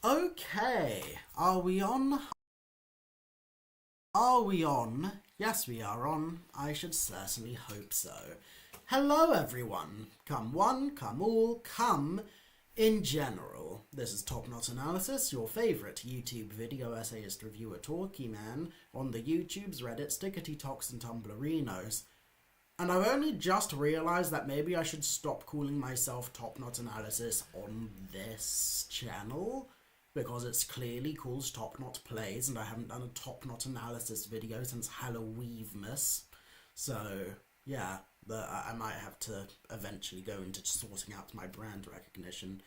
Okay, are we on? Are we on? Yes, we are on. I should certainly hope so. Hello, everyone. Come one, come all, come in general. This is Top Knot Analysis, your favourite YouTube video essayist reviewer talkie man on the YouTubes, Reddits, Tickety Talks, and Tumblrinos. And I've only just realised that maybe I should stop calling myself Top Knot Analysis on this channel, because it's clearly called TopNotPlays, and I haven't done a Top Knot Analysis video since Halloweenmas. So, yeah, I might have to eventually go into sorting out my brand recognition.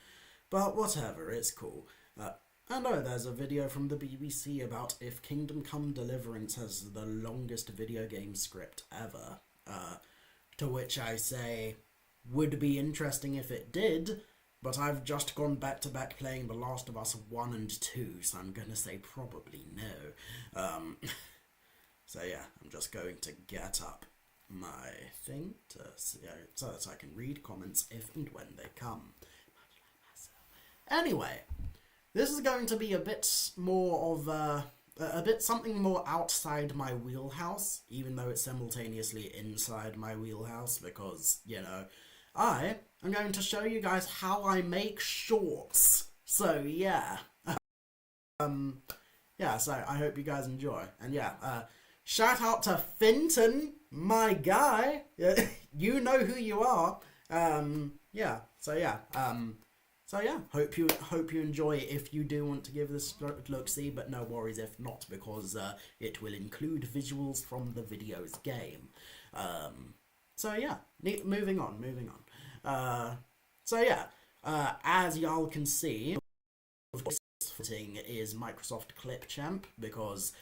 But whatever, it's cool. And oh, there's a video from the BBC about if Kingdom Come Deliverance has the longest video game script ever. To which I say, would be interesting if it did, but I've just gone back to back playing The Last of Us 1 and 2, so I'm gonna say probably no. So yeah, I'm just going to get up my thing so that I can read comments if and when they come. Anyway, this is going to be a bit more of something more outside my wheelhouse, even though it's simultaneously inside my wheelhouse, because, you know, I am going to show you guys how I make shorts. So, yeah. Yeah, so I hope you guys enjoy. And yeah, shout out to Finton, my guy. You know who you are. Yeah, so yeah. So yeah, hope you enjoy. If you do want to give this a look-see, but no worries if not, because it will include visuals from the video's game. So yeah, moving on. So yeah, as y'all can see, footing is Microsoft Clipchamp because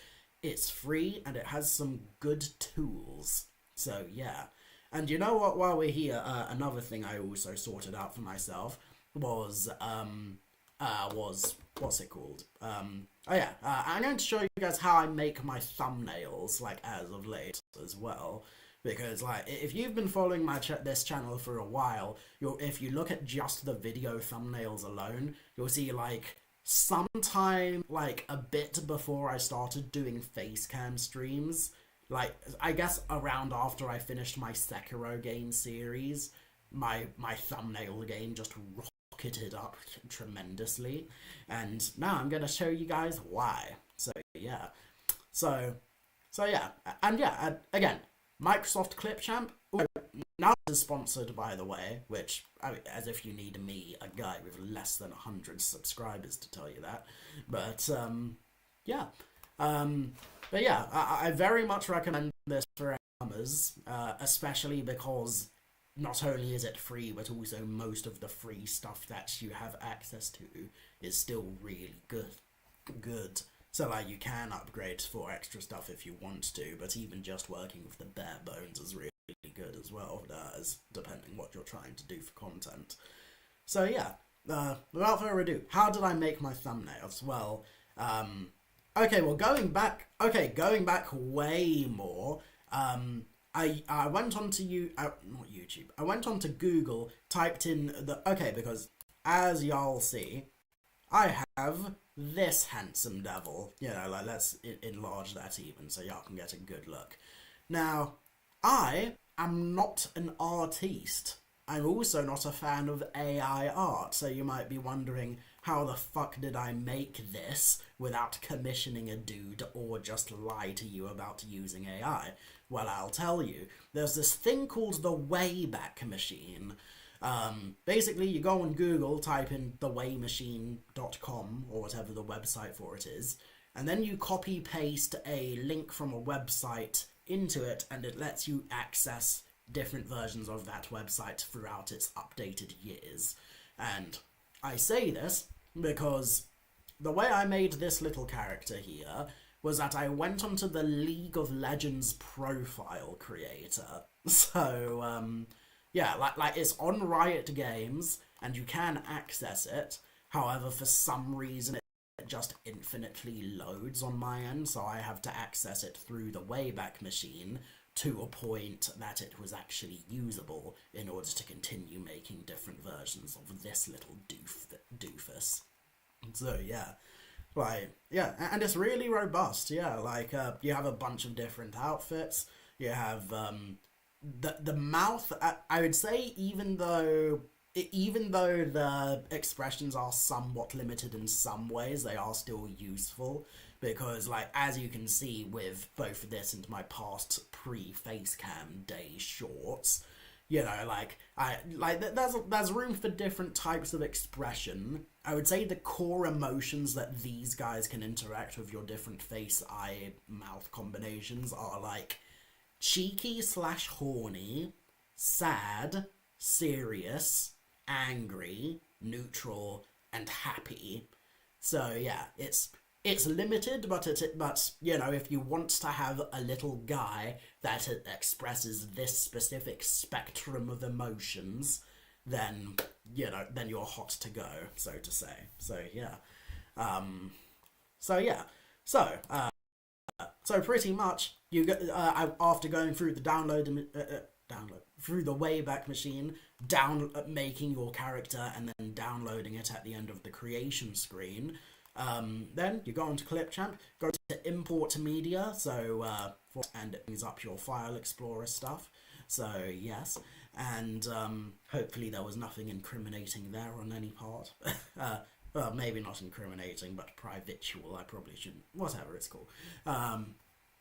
it's free and it has some good tools. So yeah, and you know what? While we're here, another thing I also sorted out for myself was what's it called? I'm going to show you guys how I make my thumbnails, like, as of late as well, because, like, if you've been following this channel for a while, if you look at just the video thumbnails alone, you'll see, like, sometime, like, a bit before I started doing facecam streams, like, I guess around after I finished my Sekiro game series, my thumbnail game just rocketed up tremendously, and now I'm gonna show you guys why. So yeah, so yeah, and yeah, again, Microsoft Clipchamp. Now is sponsored, by the way, which, I mean, as if you need me, a guy with less than 100 subscribers, to tell you that. But yeah, but yeah, I very much recommend this for gamers, especially because not only is it free, but also most of the free stuff that you have access to is still really good. So, like, you can upgrade for extra stuff if you want to, but even just working with the bare bones is really good as well, depending what you're trying to do for content. So yeah, without further ado, how did I make my thumbnails? Well, going back way more, I went on to not YouTube. I went on to Google, typed in because as y'all see, I have this handsome devil. You know, like, let's enlarge that even so y'all can get a good look. Now, I am not an artiste. I'm also not a fan of AI art, so you might be wondering, how the fuck did I make this without commissioning a dude or just lie to you about using AI? Well, I'll tell you. There's this thing called the Wayback Machine. Basically, you go on Google, type in thewaymachine.com, or whatever the website for it is, and then you copy-paste a link from a website into it, and it lets you access different versions of that website throughout its updated years. And I say this because the way I made this little character here was that I went onto the League of Legends profile creator. So, yeah, like it's on Riot Games, and you can access it. However, for some reason, it just infinitely loads on my end, so I have to access it through the Wayback Machine to a point that it was actually usable in order to continue making different versions of this little doofus. So yeah, like yeah, and it's really robust. Yeah, like you have a bunch of different outfits. You have the mouth. I would say even though the expressions are somewhat limited in some ways, they are still useful because, like, as you can see with both this and my past pre-face cam day shorts, like there's room for different types of expression. I would say the core emotions that these guys can interact with your different face, eye, mouth combinations are like cheeky slash horny, sad, serious, angry, neutral, and happy. So yeah, it's limited, but if you want to have a little guy that expresses this specific spectrum of emotions, then then you're hot to go, so to say. So yeah, so yeah, so so pretty much you go after going through the download through the Wayback Machine, making your character and then downloading it at the end of the creation screen. Then you go onto Clipchamp, go to import media, and it brings up your file explorer stuff. So yes, and hopefully there was nothing incriminating there on any part. Well, maybe not incriminating, but privatual. I probably shouldn't. Whatever it's called.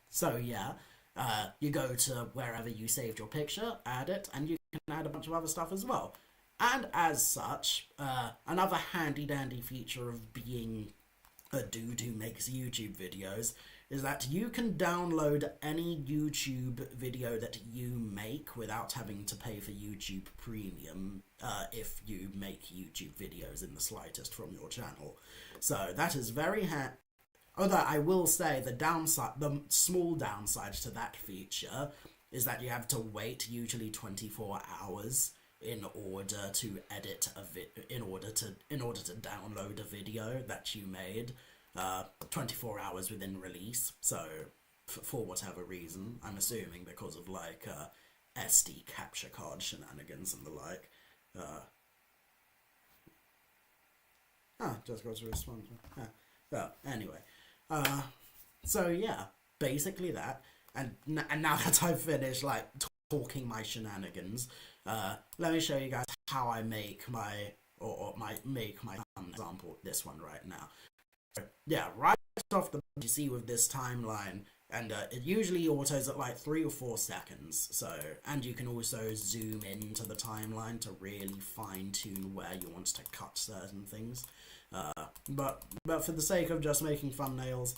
So yeah, you go to wherever you saved your picture, add it, and you can add a bunch of other stuff as well. And as such, another handy dandy feature of being a dude who makes YouTube videos is that you can download any YouTube video that you make without having to pay for YouTube Premium if you make YouTube videos in the slightest from your channel. So that is very Although I will say the small downside to that feature is that you have to wait usually 24 hours in order to edit in order to download a video that you made 24 hours within release. So for whatever reason, I'm assuming because of like SD capture card shenanigans and the like. Just got to respond. Well, anyway, so yeah, basically that. And now that I've finished like talking my shenanigans, let me show you guys how I make my example. This one right now. So, yeah, right off the bat, you see with this timeline, and it usually autos at like 3 or 4 seconds. So, and you can also zoom into the timeline to really fine tune where you want to cut certain things. But for the sake of just making thumbnails,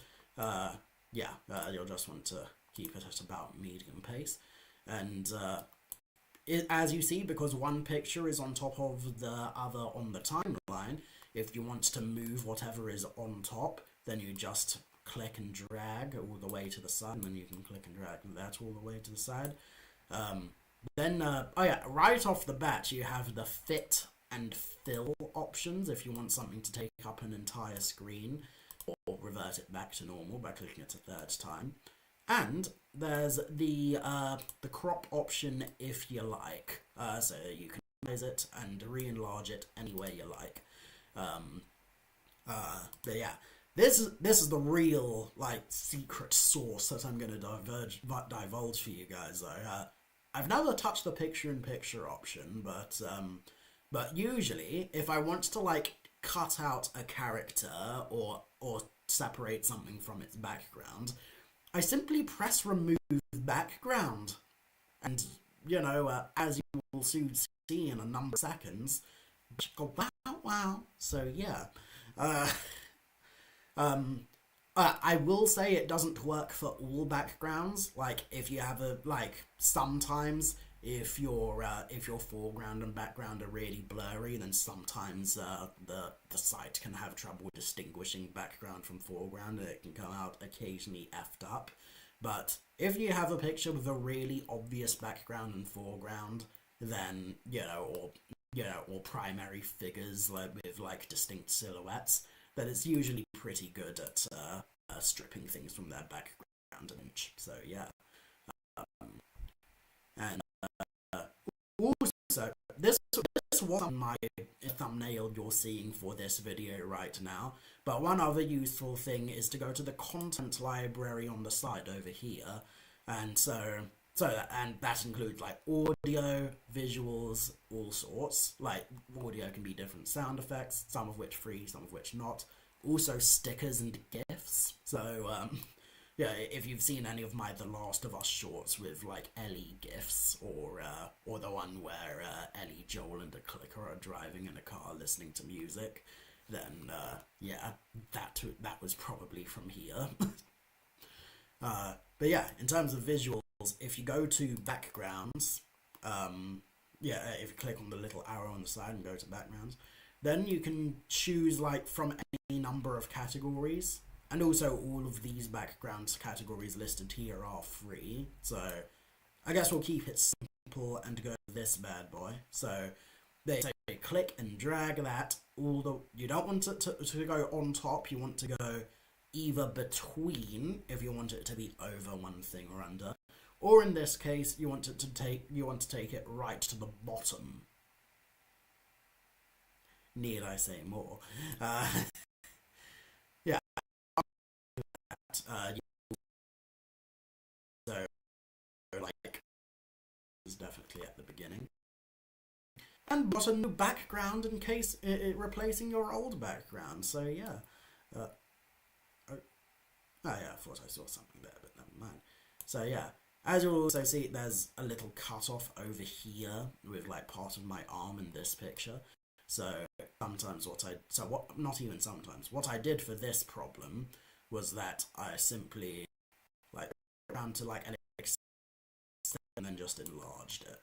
you'll just want to keep it at about medium pace. And as you see, because one picture is on top of the other on the timeline, if you want to move whatever is on top, then you just click and drag all the way to the side, and then you can click and drag that all the way to the side. Right off the bat, you have the fit and fill options if you want something to take up an entire screen, or revert it back to normal by clicking it a third time. And there's the crop option if you like, so you can size it and re-enlarge it any way you like. But yeah, this is the real like secret sauce that I'm gonna divulge for you guys though. I've never touched the picture-in-picture option, but usually if I want to like cut out a character or separate something from its background, I simply press remove background, and as you will soon see in a number of seconds, go wow. So yeah, I will say it doesn't work for all backgrounds. Like if you have sometimes if your foreground and background are really blurry, then sometimes the site can have trouble distinguishing background from foreground, and it can come out occasionally effed up. But if you have a picture with a really obvious background and foreground, then or primary figures with like distinct silhouettes, then it's usually pretty good at stripping things from their background an inch. So yeah, and also, this was my thumbnail you're seeing for this video right now, but one other useful thing is to go to the content library on the side over here, and and that includes like audio, visuals, all sorts. Like audio can be different sound effects, some of which free, some of which not. Also stickers and GIFs. So yeah, if you've seen any of my The Last of Us shorts with like Ellie GIFs, or the one where Ellie, Joel, and a clicker are driving in a car listening to music, then yeah, that was probably from here. But yeah, in terms of visuals, if you go to backgrounds, yeah, if you click on the little arrow on the side and go to backgrounds, then you can choose like from any number of categories. And also all of these background categories listed here are free. So I guess we'll keep it simple and go with this bad boy. So they say click and drag that. You don't want it to go on top, you want to go either between if you want it to be over one thing or under. Or in this case, you want to take it right to the bottom. Need I say more? Yeah. So like is definitely at the beginning. And got a new background in case replacing your old background. So yeah. Oh yeah, I thought I saw something there, but never mind. So yeah. As you'll also see, there's a little cutoff over here with like part of my arm in this picture. So sometimes not even sometimes, what I did for this problem was that I simply like down to like an and then just enlarged it.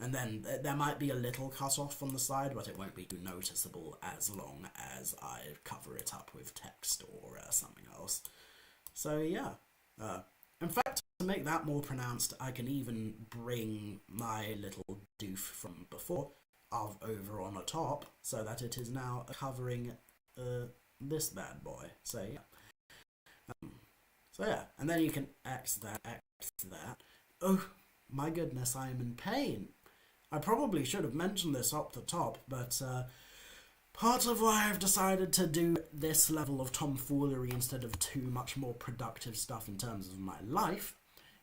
And then there might be a little cutoff on the side, but it won't be too noticeable as long as I cover it up with text or something else. So yeah. In fact, to make that more pronounced, I can even bring my little doof from before over on the top, so that it is now covering this bad boy. So yeah, and then you can X that. Oh my goodness, I am in pain. I probably should have mentioned this up the top, but part of why I've decided to do this level of tomfoolery instead of too much more productive stuff in terms of my life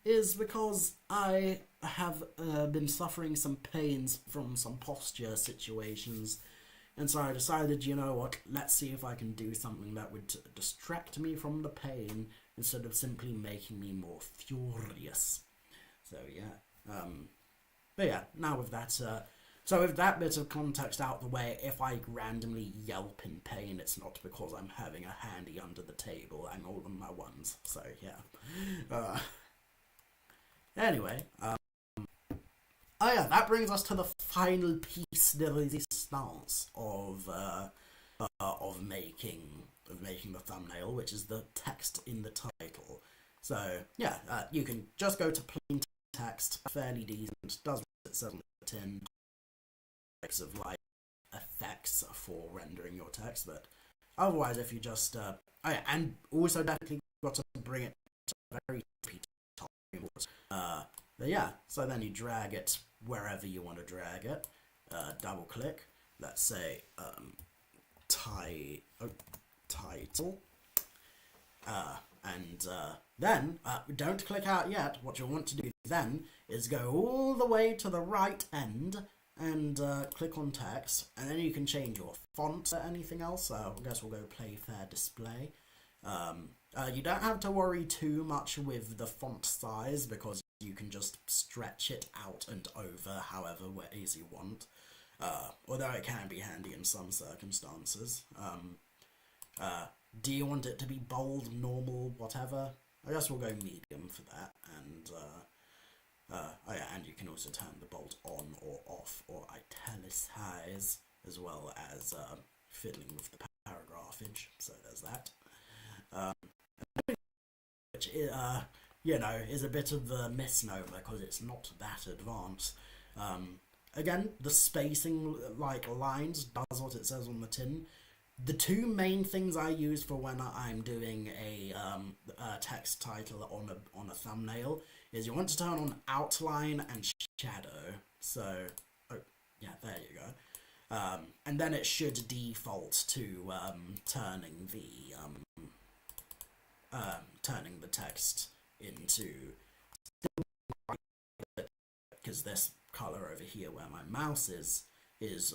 is because I have been suffering some pains from some posture situations, and so I decided, you know what, let's see if I can do something that would distract me from the pain instead of simply making me more furious. So yeah, but yeah, now with that, so with that bit of context out the way, if I randomly yelp in pain, it's not because I'm having a handy under the table and all of my ones. So yeah. Anyway, oh yeah, that brings us to the final piece de resistance of making the thumbnail, which is the text in the title. So yeah, you can just go to plain text, fairly decent, does what it says on the tin, of like effects for rendering your text, but otherwise, if you just oh yeah, and also definitely got to bring it to a very top. But yeah, so then you drag it wherever you want to drag it. Double click. Let's say title. And then don't click out yet. What you'll want to do then is go all the way to the right end and click on text, and then you can change your font or anything else. I guess we'll go play fair display. You don't have to worry too much with the font size because you can just stretch it out and over however ways you want. Although it can be handy in some circumstances. Do you want it to be bold, normal, whatever? I guess we'll go medium for that. And oh yeah, and you can also turn the bold on or off or italicize, as well as fiddling with the paragraphage. So there's that. Which you know, is a bit of a misnomer because it's not that advanced. Again, the spacing like lines does what it says on the tin. The two main things I use for when I'm doing a text title on a thumbnail is you want to turn on outline and shadow. So Yeah, there you go. And then it should default to turning the text into, because this color over here where my mouse is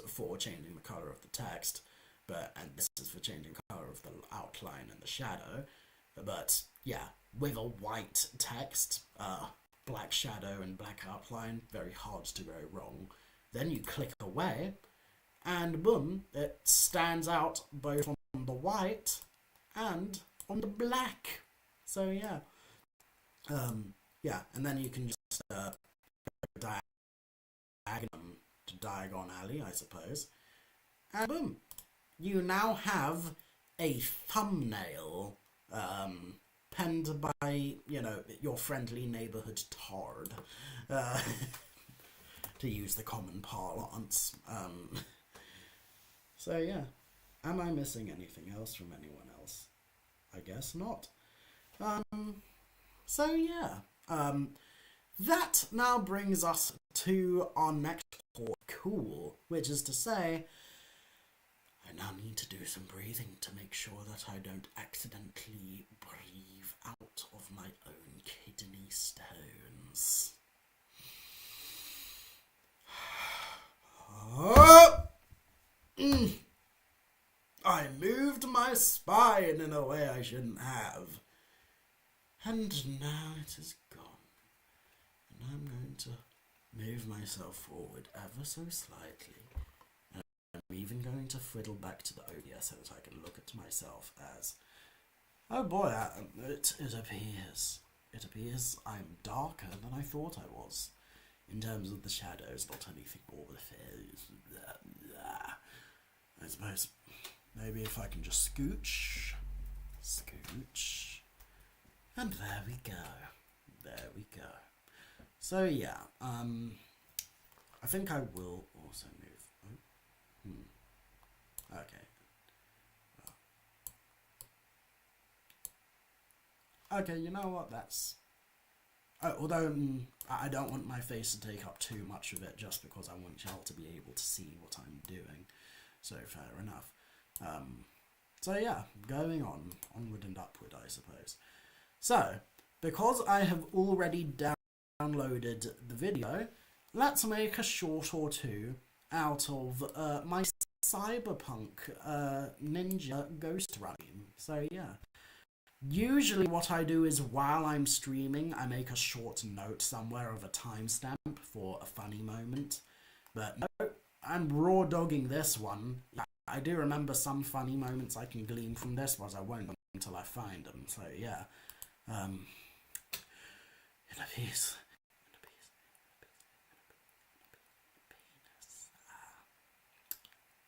for changing the color of the text, and this is for changing the color of the outline and the shadow. But yeah, with a white text, black shadow and black outline, very hard to go wrong. Then you click away, and boom, it stands out both on the white and on the black. So yeah, yeah, and then you can just diagonally, I suppose, and boom, you now have a thumbnail penned by, you know, your friendly neighborhood tard, to use the common parlance. So yeah, am I missing anything else from anyone else? I guess not. So yeah, that now brings us to our next port cool, which is to say, I now need to do some breathing to make sure that I don't accidentally breathe out of my own kidney stones. I moved my spine in a way I shouldn't have. And now it is gone. And I'm going to move myself forward ever so slightly. And I'm even going to fiddle back to the OBS so that I can look at myself as... Oh boy, it appears I'm darker than I thought I was. In terms of the shadows, not anything more than I suppose maybe if I can just scooch, and there we go. So yeah, I think I will also move. Okay. Okay, you know what? That's. Although I don't want my face to take up too much of it, just because I want y'all to be able to see what I'm doing. So fair enough. So yeah, going onward and upward, I suppose. So, because I have already downloaded the video, let's make a short or two out of my cyberpunk ninja ghost running. So yeah. Usually what I do is while I'm streaming, I make a short note somewhere of a timestamp for a funny moment. But no, I'm raw dogging this one. I do remember some funny moments I can glean from this, but I won't until I find them. So yeah. In a piece.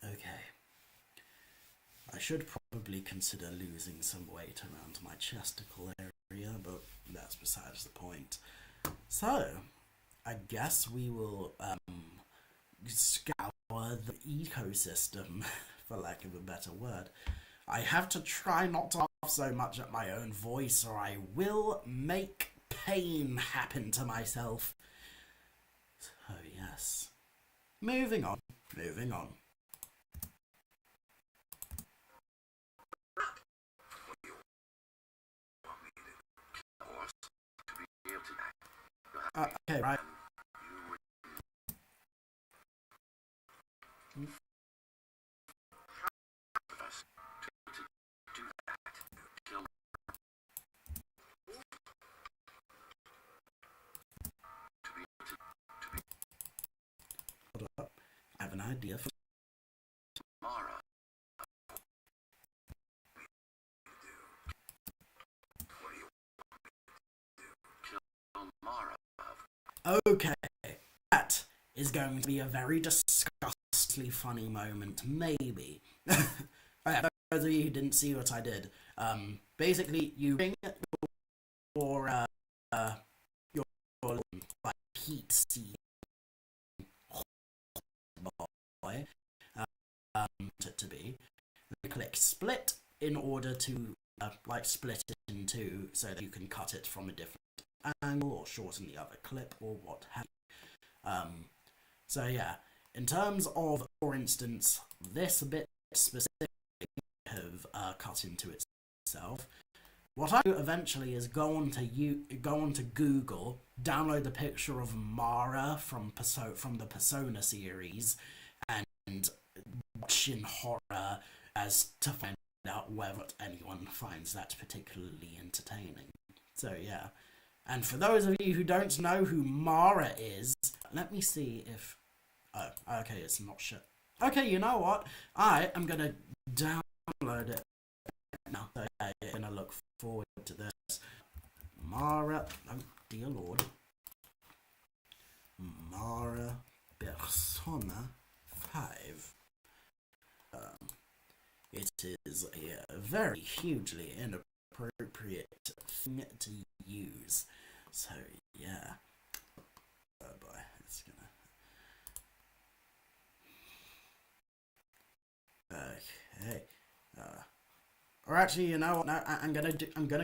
Okay. I should probably consider losing some weight around my chesticle area, but that's besides the point. So, I guess we will scour the ecosystem, for lack of a better word. I have to try not to laugh so much at my own voice, or I will make pain happen to myself. So yes. Moving on. Okay, right. Hold up. I have an idea for tomorrow. Okay, that is going to be a very disgustingly funny moment, maybe. For those of you who didn't see what I did, basically you bring your like heat seed boy to be. You click split in order to like split it in two so that you can cut it from a different angle or shorten the other clip or what have you. So yeah, in terms of, for instance, this bit specifically have cut into itself. What I do eventually is go on to Google, download a picture of Mara from the Persona series, and watch in horror as to find out whether anyone finds that particularly entertaining. So yeah. And for those of you who don't know who Mara is, let me see if... Oh, okay, it's not shit. Okay, you know what? I am going to download it now. So yeah, you're going to look forward to this. Mara... Oh, dear lord. Mara Persona 5. It is a very hugely inappropriate thing to use. So, yeah. Oh boy, it's gonna... Okay. Or actually, you know what? No, I'm gonna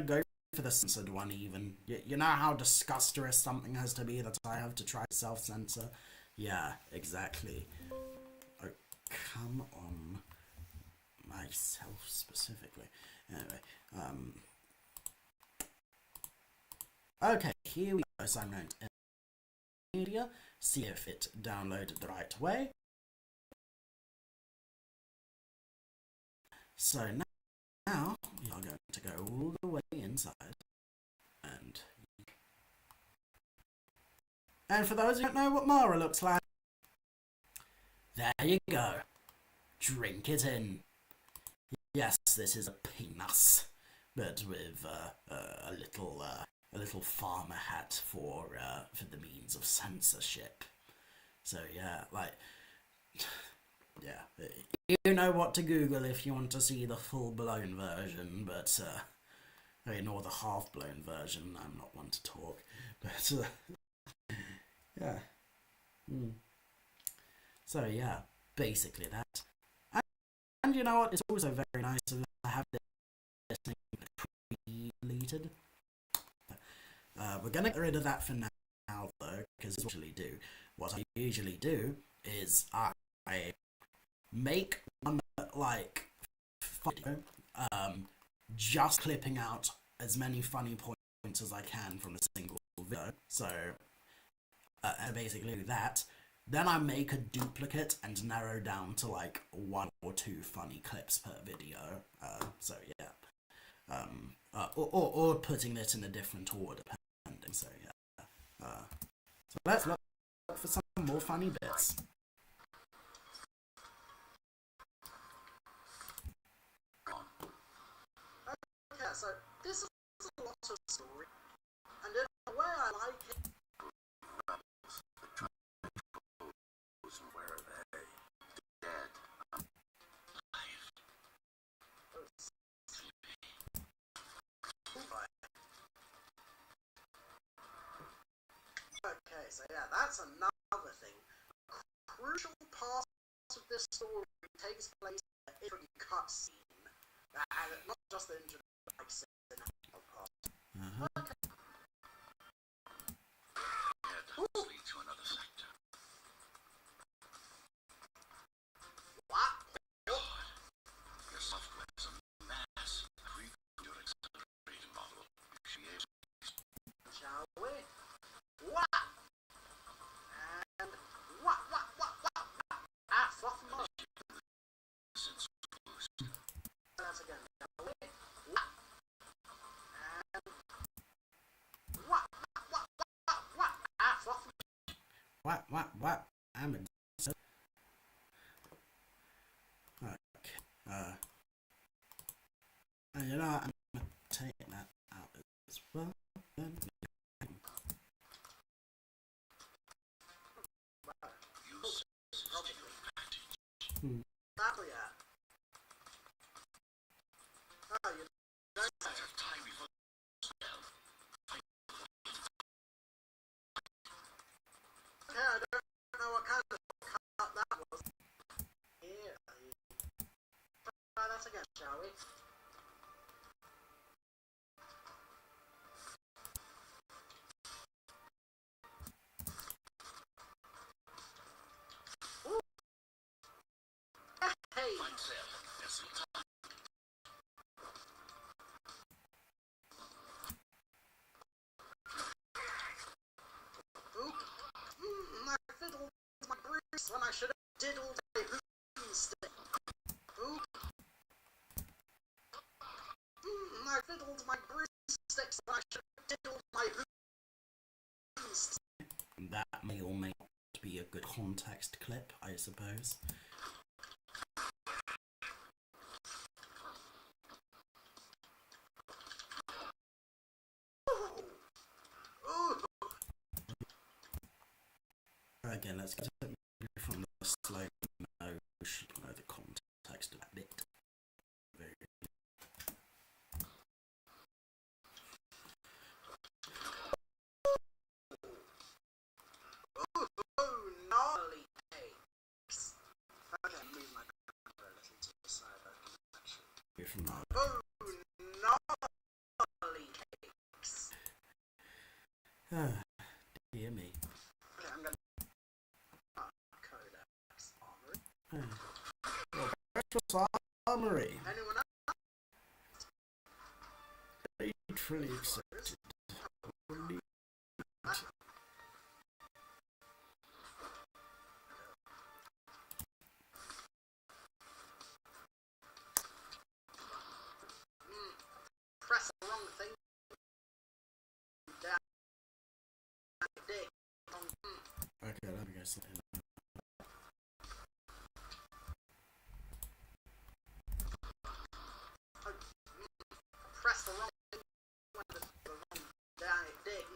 go for the censored one even. You know how disgusterous something has to be that I have to try self-censor? Yeah, exactly. Oh, come on. Myself specifically. Anyway, okay, here we go. So I'm going to media, see if it downloaded the right way. So now we are going to go all the way inside, and for those who don't know what Mara looks like, there you go. Drink it in. Yes, this is a penis, but with a little farmer hat for the means of censorship. So yeah, like, yeah, you know what to Google if you want to see the full-blown version, but I mean, or the half-blown version. I'm not one to talk, but yeah. So yeah, basically that. And you know what? It's also very nice to have this thing pre-deleted. We're gonna get rid of that for now, though, because what I usually do is I make one like video, just clipping out as many funny points as I can from a single video. So basically that. Then I make a duplicate and narrow down to like 1 or 2 funny clips per video. So yeah. Or putting it in a different order depending. So yeah. So let's look for some more funny bits. Okay, so this is a lot of story, and in a way I like it. Where are they? Dead. Alive. Okay, so yeah, that's another thing. A crucial part of this story takes place in a different cutscene. And not just the introduction part. Okay. Head lead to another sector. What? God. Your software is a mess. Your accelerated model. Shall we? What? And what? Ah, fluff mode. That's again. Shall we? What? And what? Ah, fluff mode. What? I'm a... Okay. And you know, I'm gonna take that out as well. Exactly, yeah. Oh, you don't have time before okay, I don't know what kind of cut that was. Here, try that again, shall we? Ooh, Sail. It's time. Oop. I fiddled my bruise when I should have diddled my broomstick. Oop. I fiddled my broomsticks when I should have diddled my broomstick. That may or may not be a good context clip, I suppose. Again, let's get it from the slow motion, the context of that bit. Oh, gnarly cakes. Okay, move my camera a little to the side. From that. Oh, gnarly cakes. Dear me. Okay, I'm gonna. Codex Armory. Well, Armory. Anyone else? Literally accepted. Press the wrong thing. Down. Okay, let me go sit in. Press the wrong thing. The wrong dig.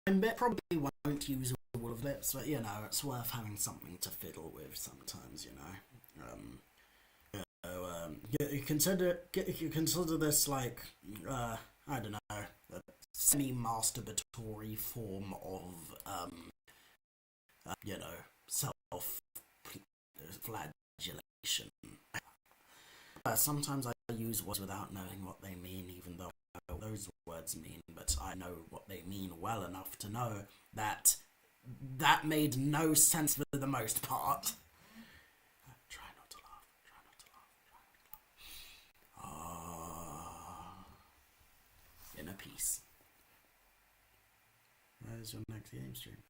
I probably won't use all of this, but you know, it's worth having something to fiddle with sometimes, you know. You consider this like I don't know, a semi-masturbatory form of you know, self-flagellation. Sometimes I use words without knowing what they mean, even though I know what those words mean, but I know what they mean well enough to know that that made no sense for the most part. Try not to laugh. Try not to laugh. Inner peace. Where's your next game stream?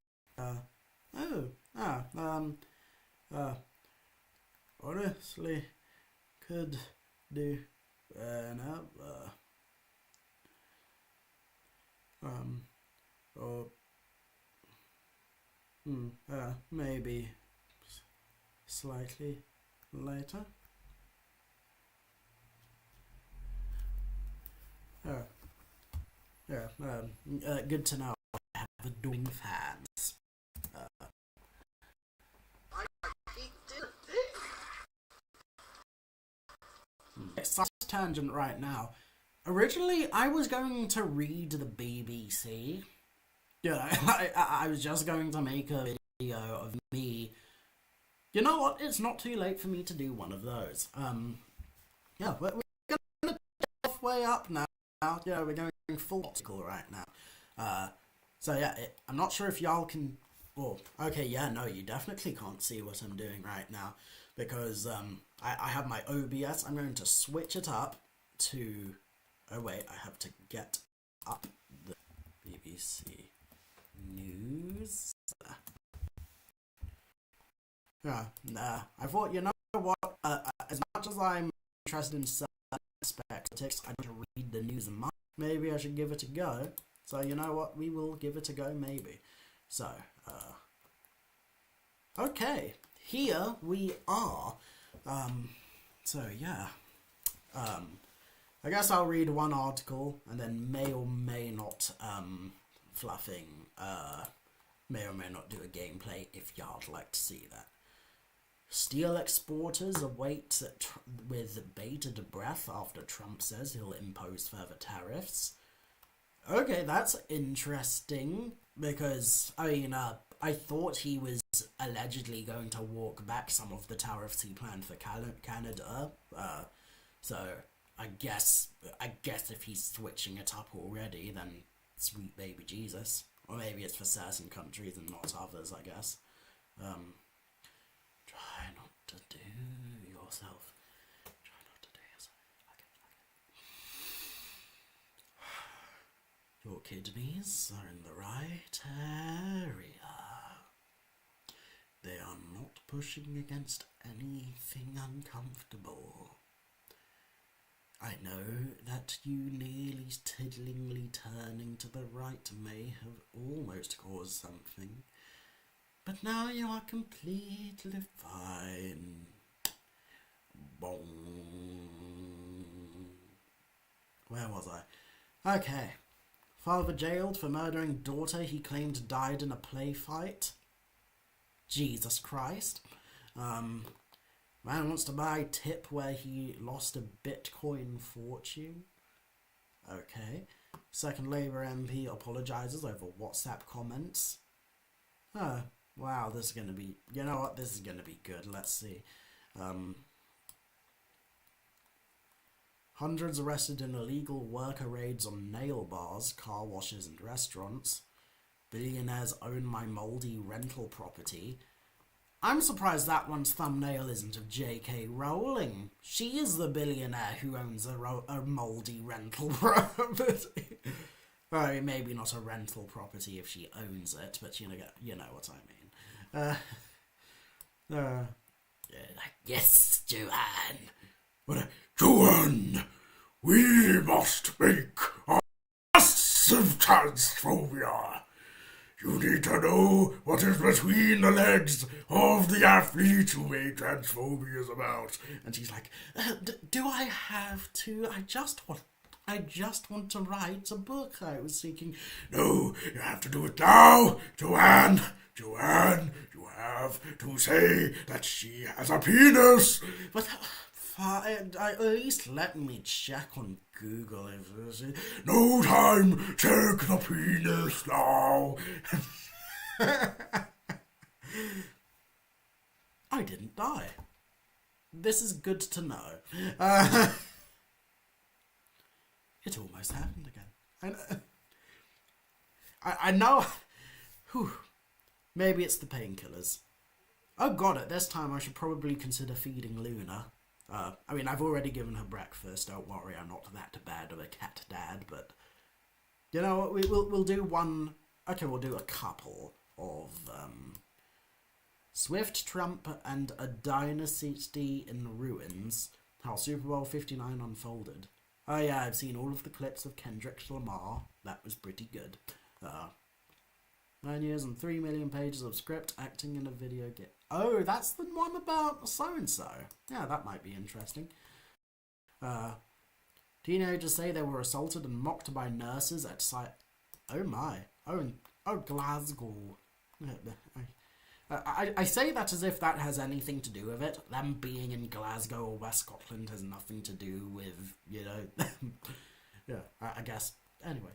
Honestly, could do whenever. Or maybe slightly later. Good to know I have adoring fans. Such a tangent right now. Originally, I was going to read the BBC. Yeah, I was just going to make a video of me. You know what? It's not too late for me to do one of those. Yeah, we're gonna halfway up now. Yeah, we're going full article right now. So yeah, I'm not sure if y'all can. Well, okay, yeah, no, you definitely can't see what I'm doing right now because I have my OBS. I'm going to switch it up to. Oh wait, I have to get up the BBC News. Yeah, I thought, you know what? As much as I'm interested in certain aspects, I don't read the news and maybe I should give it a go. So you know what? We will give it a go, maybe. So, okay, here we are. So yeah, I guess I'll read one article and then may or may not may or may not do a gameplay if y'all'd like to see that. Steel exporters await with bated breath after Trump says he'll impose further tariffs. Okay, that's interesting because I mean, I thought he was allegedly going to walk back some of the tariffs he planned for Canada. So I guess if he's switching it up already, then sweet baby Jesus. Or maybe it's for certain countries and not others, I guess. Try not to do yourself. Try not to do yourself. Okay. Your kidneys are in the right area. They are not pushing against anything uncomfortable. I know that you nearly tiddlingly turning to the right may have almost caused something, but now you are completely fine. Boom. Where was I? Okay. Father jailed for murdering daughter he claimed died in a play fight. Jesus Christ. Man wants to buy tip where he lost a Bitcoin fortune. Okay. Second Labour MP apologises over WhatsApp comments. Oh, wow, this is going to be... You know what? This is going to be good. Let's see. Hundreds arrested in illegal worker raids on nail bars, car washes and restaurants. Billionaires own my mouldy rental property. I'm surprised that one's thumbnail isn't of J.K. Rowling. She is the billionaire who owns a mouldy rental property. Well, maybe not a rental property if she owns it, but you know what I mean. Yes, Joanne. Joanne, we must make a massive transphobia. You need to know what is between the legs of the athlete who made transphobias about. And she's like, do I have to? I just want to write a book. I was thinking, no, you have to do it now, Joanne. Joanne, you have to say that she has a penis. But at least let me check on Google if there's... No time, check the penis now. I didn't die. This is good to know. It almost happened again. I know. Whew. Maybe it's the painkillers. Oh god, at this time I should probably consider feeding Luna. I mean, I've already given her breakfast. Don't worry, I'm not that bad of a cat dad. But you know what? We'll do one. Okay, we'll do a couple of Swift, Trump, and a Dynasty in Ruins. How Super Bowl 59 unfolded. Oh yeah, I've seen all of the clips of Kendrick Lamar. That was pretty good. 9 years and 3 million pages of script, acting in a video game. Oh, that's the one about so-and-so. Yeah, that might be interesting. Teenagers say they were assaulted and mocked by nurses at site... Oh my. Oh, Glasgow. I say that as if that has anything to do with it. Them being in Glasgow or West Scotland has nothing to do with, you know... yeah, I guess. Anyway.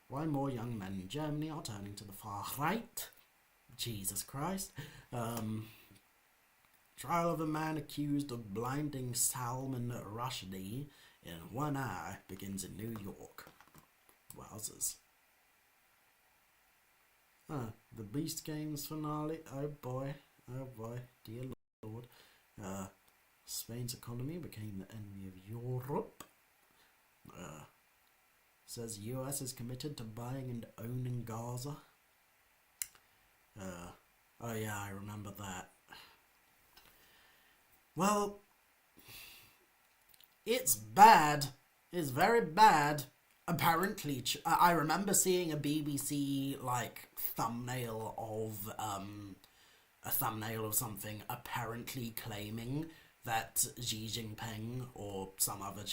Why more young men in Germany are turning to the far right? Jesus Christ. Trial of a man accused of blinding Salman Rushdie in 1 hour begins in New York. Wowzers. The Beast Games finale. Oh boy, dear Lord. Spain's economy became the enemy of Europe. Says US is committed to buying and owning Gaza. Oh yeah, I remember that. Well, it's bad. It's very bad. Apparently, I remember seeing a BBC thumbnail of a thumbnail of something apparently claiming that Xi Jinping or some other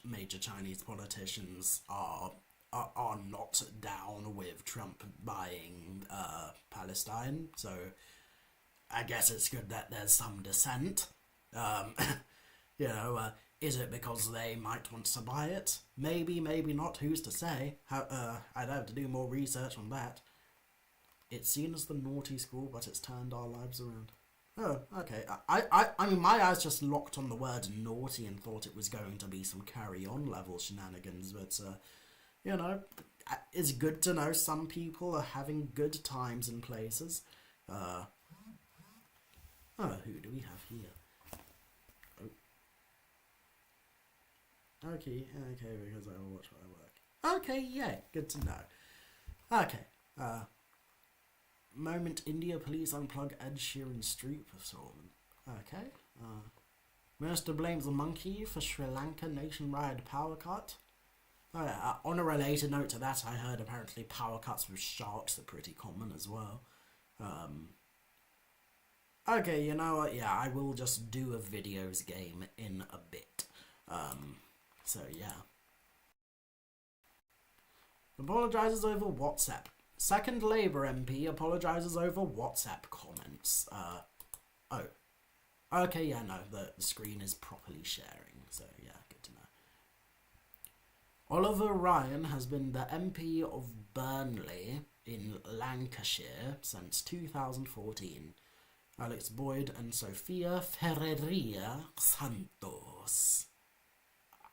major Chinese politicians are not down with Trump buying Palestine. So I guess it's good that there's some dissent. Is it because they might want to buy it? Maybe, maybe not. Who's to say? I'd have to do more research on that. It's seen as the naughty school, but it's turned our lives around. Oh, okay. I mean, my eyes just locked on the word naughty and thought it was going to be some carry-on level shenanigans, but, it's good to know some people are having good times in places. Oh, who do we have here? Oh. Okay, because I will watch my work. Okay, yeah, good to know. Okay, moment India police unplug Ed Sheeran street performance. Okay, Minister blames the monkey for Sri Lanka nationwide power cut. Oh, yeah, on a related note to that, I heard apparently power cuts with sharks are pretty common as well. Okay, you know what? Yeah, I will just do a videos game in a bit. So yeah. Apologizes over WhatsApp. Second Labour MP apologizes over WhatsApp comments. Oh. Okay, yeah, no, the screen is properly sharing, so yeah, good to know. Oliver Ryan has been the MP of Burnley in Lancashire since 2014. Alex Boyd and Sofia Ferreira Santos.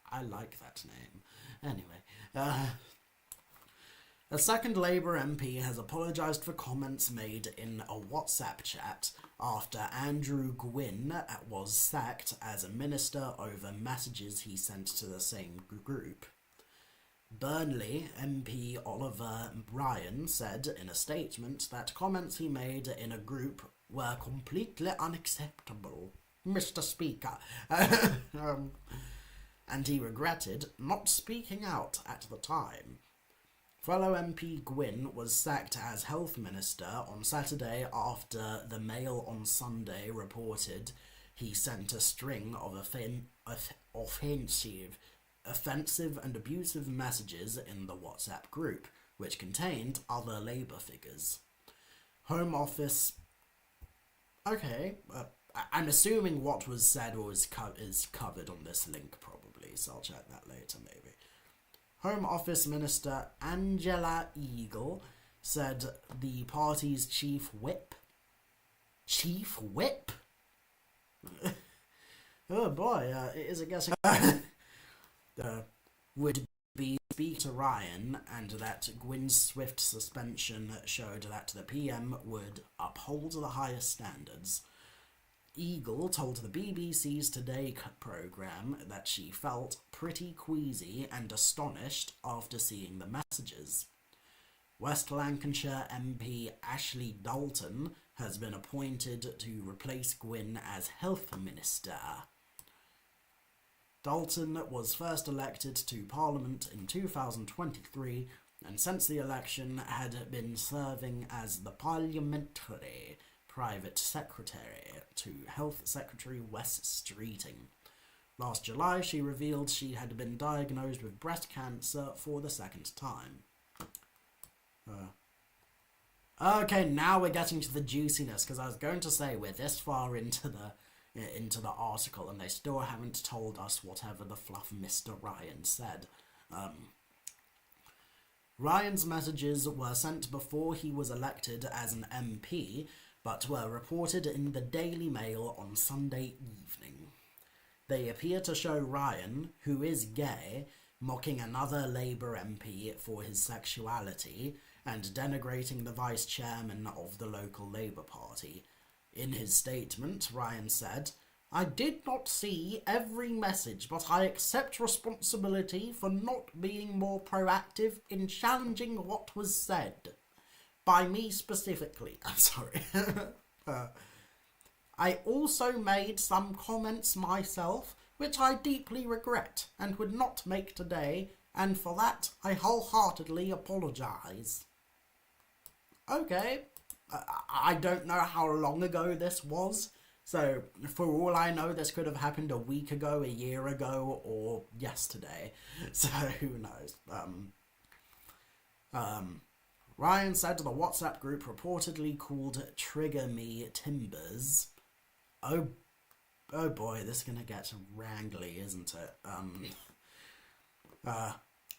I like that name. Anyway, a second Labour MP has apologised for comments made in a WhatsApp chat after Andrew Gwynn was sacked as a minister over messages he sent to the same group. Burnley MP Oliver Ryan said in a statement that comments he made in a group were completely unacceptable, Mr. Speaker, and he regretted not speaking out at the time. Fellow MP Gwynn was sacked as Health Minister on Saturday after the Mail on Sunday reported he sent a string of offensive and abusive messages in the WhatsApp group, which contained other Labour figures. Home Office... Okay, I'm assuming what was said is covered on this link probably, so I'll check that later maybe. Home Office Minister Angela Eagle said the party's chief whip... Chief whip? Oh boy, it is a guessing... would be speak to Ryan, and that Gwynn's swift suspension showed that the PM would uphold the highest standards. Eagle told the BBC's Today programme that she felt pretty queasy and astonished after seeing the messages. West Lancashire MP Ashley Dalton has been appointed to replace Gwynn as Health Minister. Dalton was first elected to Parliament in 2023 and since the election had been serving as the Parliamentary Private Secretary to Health Secretary Wes Streeting. Last July, she revealed she had been diagnosed with breast cancer for the second time. Okay, now we're getting to the juiciness, because I was going to say we're this far into the article and they still haven't told us whatever the fluff Mr. Ryan said. Ryan's messages were sent before he was elected as an MP, but were reported in the Daily Mail on Sunday evening. They appear to show Ryan, who is gay, mocking another Labour MP for his sexuality and denigrating the vice chairman of the local Labour Party. In his statement, Ryan said, "I did not see every message, but I accept responsibility for not being more proactive in challenging what was said. By me specifically." I'm sorry. "I also made some comments myself, which I deeply regret and would not make today, and for that I wholeheartedly apologise." Okay. I don't know how long ago this was, so for all I know this could have happened a week ago, a year ago, or yesterday, so who knows. Ryan said the WhatsApp group reportedly called Trigger Me Timbers. Oh boy, this is gonna get wrangly, isn't it?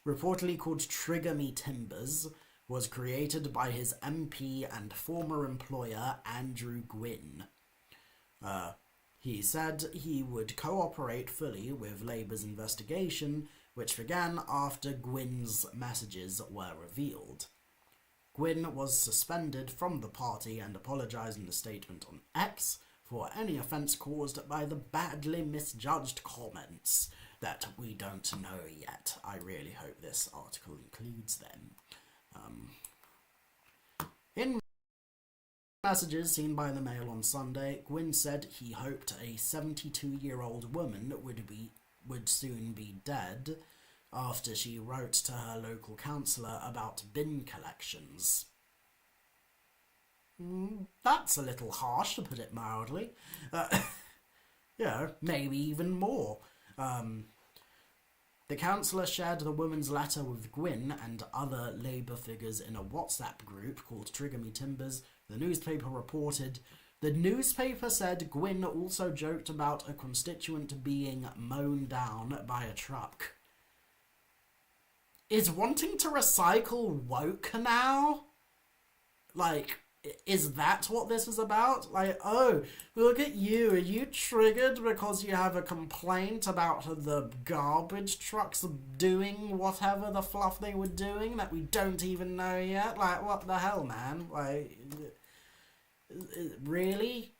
Reportedly called Trigger Me Timbers, was created by his MP and former employer Andrew Gwynn. He said he would cooperate fully with Labour's investigation, which began after Gwynn's messages were revealed. Gwynn was suspended from the party and apologised in a statement on X for any offence caused by the badly misjudged comments that we don't know yet. I really hope this article includes them. In messages seen by the Mail on Sunday, Gwyn said he hoped a 72-year-old woman would soon be dead after she wrote to her local councillor about bin collections. That's a little harsh, to put it mildly. Maybe even more. The councillor shared the woman's letter with Gwyn and other Labour figures in a WhatsApp group called Trigger Me Timbers, the newspaper reported. The newspaper said Gwyn also joked about a constituent being mown down by a truck. Is wanting to recycle woke now? Like, is that what this is about? Like, oh, look at you. Are you triggered because you have a complaint about the garbage trucks doing whatever the fluff they were doing that we don't even know yet? Like, what the hell, man? Like, really?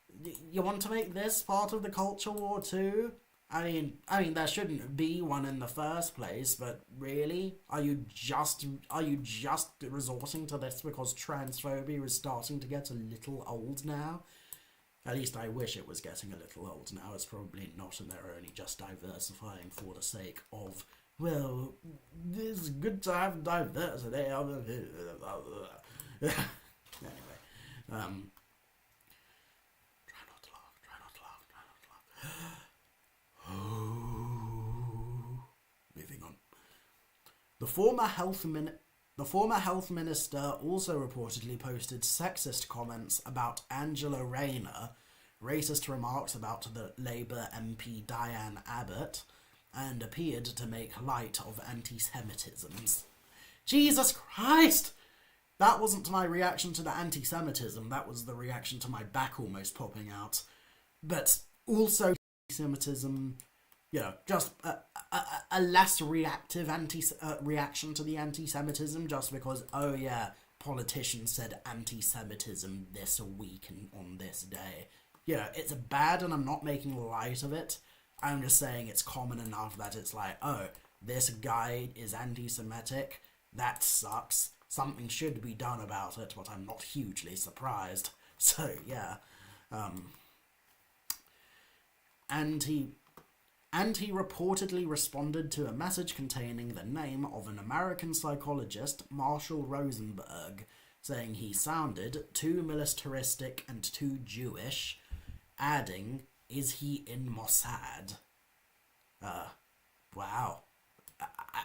You want to make this part of the culture war too? I mean, there shouldn't be one in the first place, but really? Are you just resorting to this because transphobia is starting to get a little old now? At least I wish it was getting a little old now. It's probably not, and they're only just diversifying for the sake of, well, it's good to have diversity. Anyway, try not to laugh. Moving on. The former health minister also reportedly posted sexist comments about Angela Rayner, racist remarks about the Labour MP Diane Abbott, and appeared to make light of anti-Semitisms. Jesus Christ! That wasn't my reaction to the anti-Semitism, that was the reaction to my back almost popping out. But also anti-Semitism, just a less reactive reaction to the anti-Semitism, just because, oh yeah, politicians said anti-Semitism this week and on this day. It's bad, and I'm not making light of it. I'm just saying it's common enough that it's like, oh, this guy is anti-Semitic, that sucks, something should be done about it, but I'm not hugely surprised. So, yeah. And he reportedly responded to a message containing the name of an American psychologist, Marshall Rosenberg, saying he sounded too militaristic and too Jewish, adding, "Is he in Mossad?" Wow.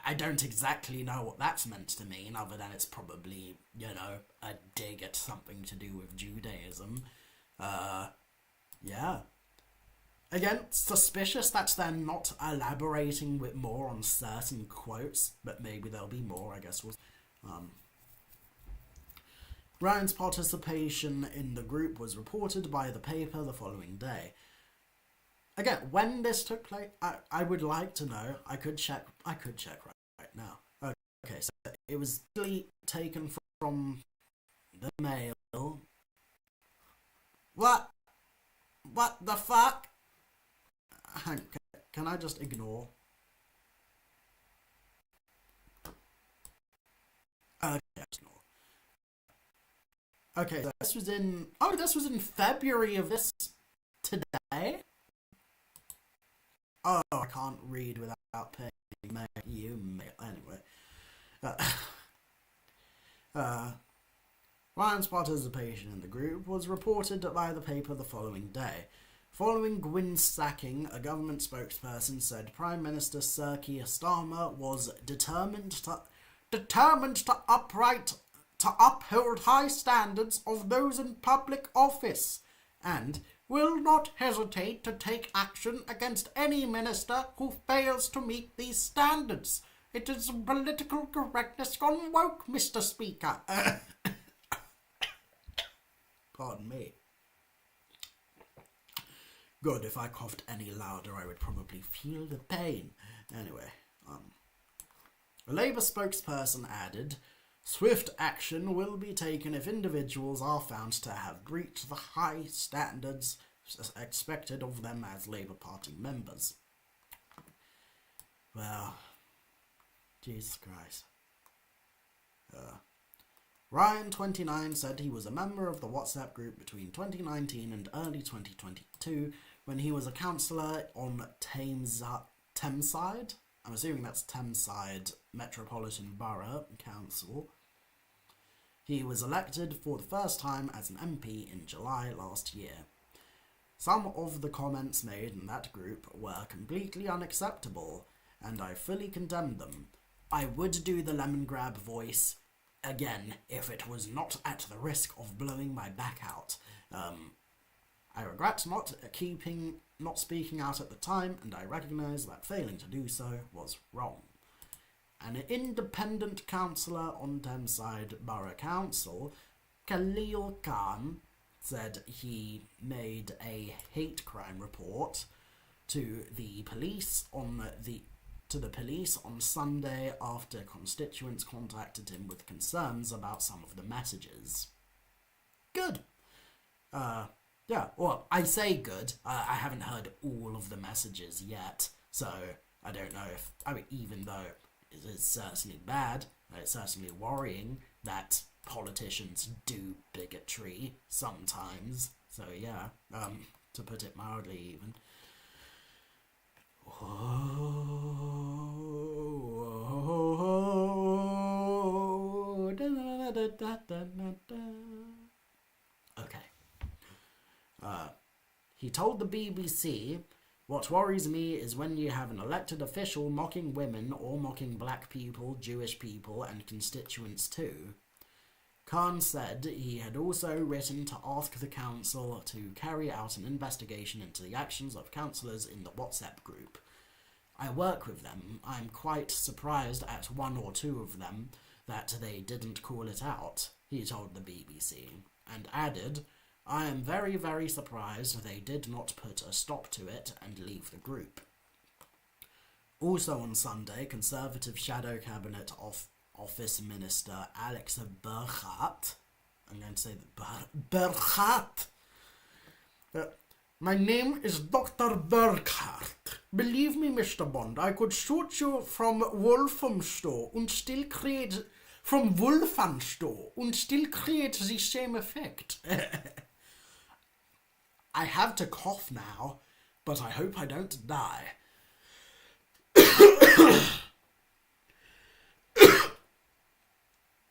I don't exactly know what that's meant to mean, other than it's probably, a dig at something to do with Judaism. Yeah. Again, suspicious that they're not elaborating with more on certain quotes, but maybe there'll be more, I guess. Ryan's participation in the group was reported by the paper the following day. Again, when this took place, I would like to know. I could check right now. Okay, so it was taken from the Mail. What the fuck? Can I just ignore? Okay, ignore. Okay, so this was in February of this today. Oh, I can't read without paying you mail. Anyway, Ryan's participation in the group was reported by the paper the following day. Following Gwyn's sacking, a government spokesperson said Prime Minister Sir Keir Starmer was determined to uphold high standards of those in public office, and will not hesitate to take action against any minister who fails to meet these standards. It is political correctness gone woke, Mr. Speaker. Pardon me. Good, if I coughed any louder, I would probably feel the pain. Anyway, a Labour spokesperson added, swift action will be taken if individuals are found to have breached the high standards expected of them as Labour Party members. Well, Jesus Christ. Ryan, 29, said he was a member of the WhatsApp group between 2019 and early 2022 when he was a councillor on Thameside. I'm assuming that's Thameside Metropolitan Borough Council. He was elected for the first time as an MP in July last year. Some of the comments made in that group were completely unacceptable, and I fully condemn them. I would do the lemon grab voice again if it was not at the risk of blowing my back out. I regret not speaking out at the time, and I recognise that failing to do so was wrong. An independent councillor on Thameside Borough Council, Khalil Khan, said he made a hate crime report to the police on Sunday after constituents contacted him with concerns about some of the messages. Good. Yeah, well, I say good. I haven't heard all of the messages yet, so I don't know if, even though it is certainly bad, it's certainly worrying that politicians do bigotry sometimes. So yeah, to put it mildly even. Okay. He told the BBC, "What worries me is when you have an elected official mocking women or mocking black people, Jewish people, and constituents too." Khan said he had also written to ask the council to carry out an investigation into the actions of councillors in the WhatsApp group. I work with them. I'm quite surprised at one or two of them that they didn't call it out, he told the BBC, and added, I am very, very surprised they did not put a stop to it and leave the group. Also on Sunday, Conservative Shadow Cabinet Office Minister Alex Burkhardt, I'm going to say Burkhardt. My name is Dr. Burkhardt. Believe me, Mr. Bond, I could shoot you from Wolfenstow and still create the same effect. I have to cough now, but I hope I don't die.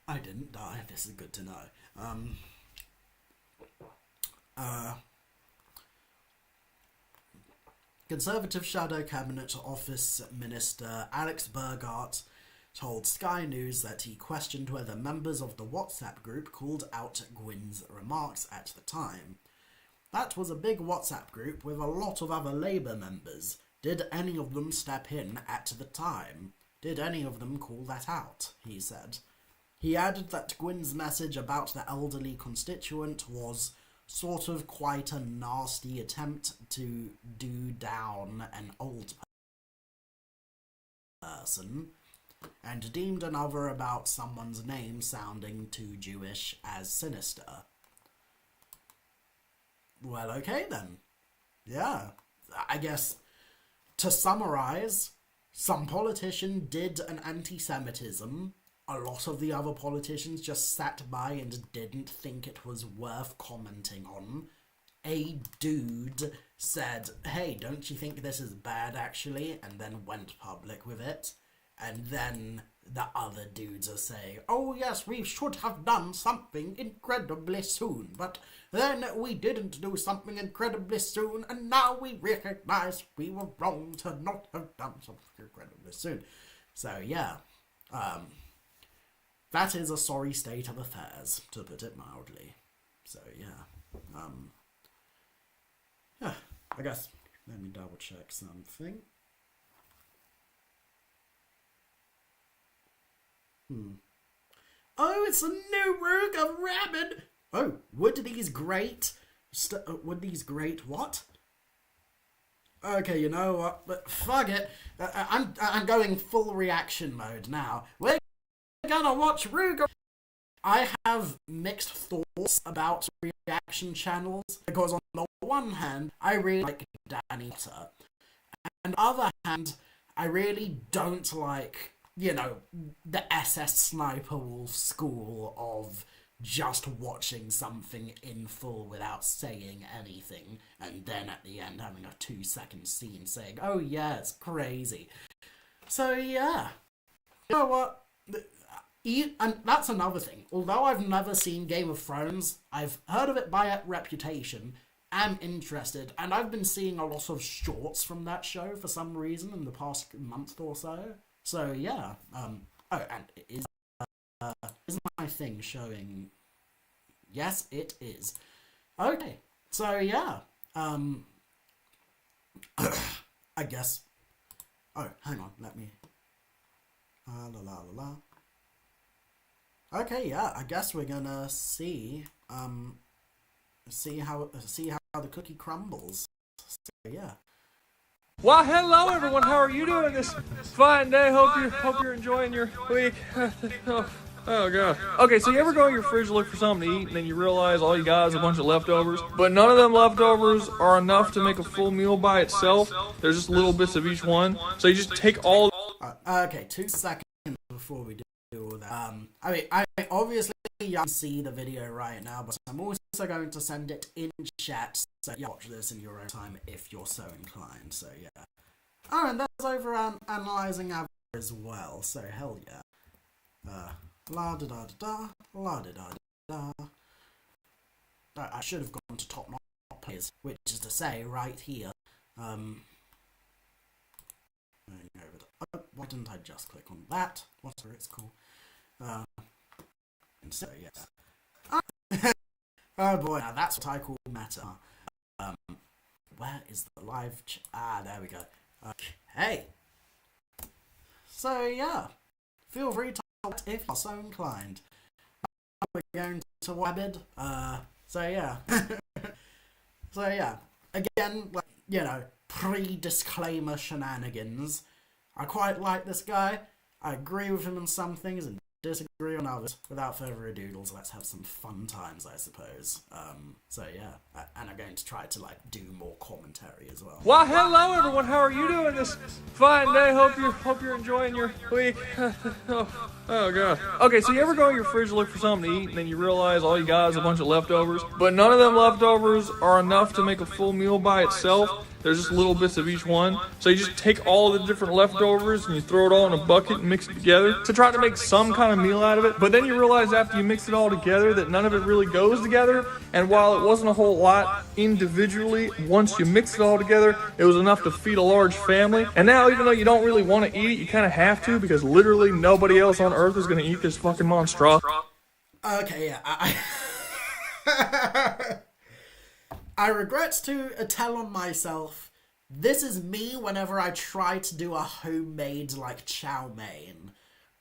I didn't die. This is good to know. Conservative Shadow Cabinet Office Minister Alex Burghardt told Sky News that he questioned whether members of the WhatsApp group called out Gwyn's remarks at the time. That was a big WhatsApp group with a lot of other Labour members. Did any of them step in at the time? Did any of them call that out? He said. He added that Gwyn's message about the elderly constituent was sort of quite a nasty attempt to do down an old person, and deemed another about someone's name sounding too Jewish as sinister. Well, okay then. Yeah, I guess, to summarise, some politician did an anti-Semitism. A lot of the other politicians just sat by and didn't think it was worth commenting on. A dude said, hey, don't you think this is bad actually? And then went public with it. And then the other dudes are saying, oh yes, we should have done something incredibly soon. But then we didn't do something incredibly soon. And now we recognise we were wrong to not have done something incredibly soon. So yeah, that is a sorry state of affairs, to put it mildly. So yeah, yeah, I guess, let me double check something. Oh, it's a new Ruger Rabbit! Oh, would these grate what? Okay, you know what, but fuck it, I'm going full reaction mode now. We're gonna watch Ruger. I have mixed thoughts about reaction channels, because on the one hand, I really like Danny Potter. And on the other hand, I really don't like, the SS Sniper Wolf school of just watching something in full without saying anything, and then at the end having a 2-second scene saying, oh yeah, it's crazy. So yeah. You know what? And that's another thing. Although I've never seen Game of Thrones, I've heard of it by reputation, am interested, and I've been seeing a lot of shorts from that show for some reason in the past month or so. So yeah. Oh, and is my thing showing? Yes, it is. Okay. So yeah. I guess. Oh, hang on. Let me. La la la la. Okay, yeah. I guess we're gonna see how the cookie crumbles. So yeah. Well, hello everyone. How are you doing this fine day? Hope you're enjoying your week. Oh god. Okay, so you ever go in your fridge to look for something to eat, and then you realize all you got is a bunch of leftovers, but none of them leftovers are enough to make a full meal by itself. There's just little bits of each one, so you just take all. Okay, 2 seconds before we do all that. I mean, I obviously you can see the video right now, but I'm also going to send it in chat, so you watch this in your own time if you're so inclined. So yeah. Oh, and there's over analyzing average as well. So hell yeah. La da da da la da da da. I should have gone to TopNotPlays, which is to say, right here. Why didn't I just click on that? Whatever it's called. And so yeah. Oh boy, now that's what I call meta. Where is the live there we go. Okay. So yeah. Feel free to comment if you're so inclined. We're going to Wabbid. So yeah. So yeah. Again, pre-disclaimer shenanigans. I quite like this guy. I agree with him on some things and disagree on others. Without further ado, let's have some fun times, I suppose. So yeah, and I'm going to try to do more commentary as well. Well, hello everyone. How are you doing this fine day? Hope you're enjoying your week. Oh god. Okay, so you ever go in your fridge to look for something to eat, and then you realize all you got is a bunch of leftovers, but none of them leftovers are enough to make a full meal by itself. There's just little bits of each one, so you just take all the different leftovers and you throw it all in a bucket and mix it together to try to make some kind of meal out of it. But then you realize after you mix it all together that none of it really goes together, and while it wasn't a whole lot individually, once you mix it all together, it was enough to feed a large family. And now, even though you don't really want to eat it, you kind of have to, because literally nobody else on earth is going to eat this fucking monstrosity. Okay, yeah, I regret to tell on myself, this is me whenever I try to do a homemade, chow mein.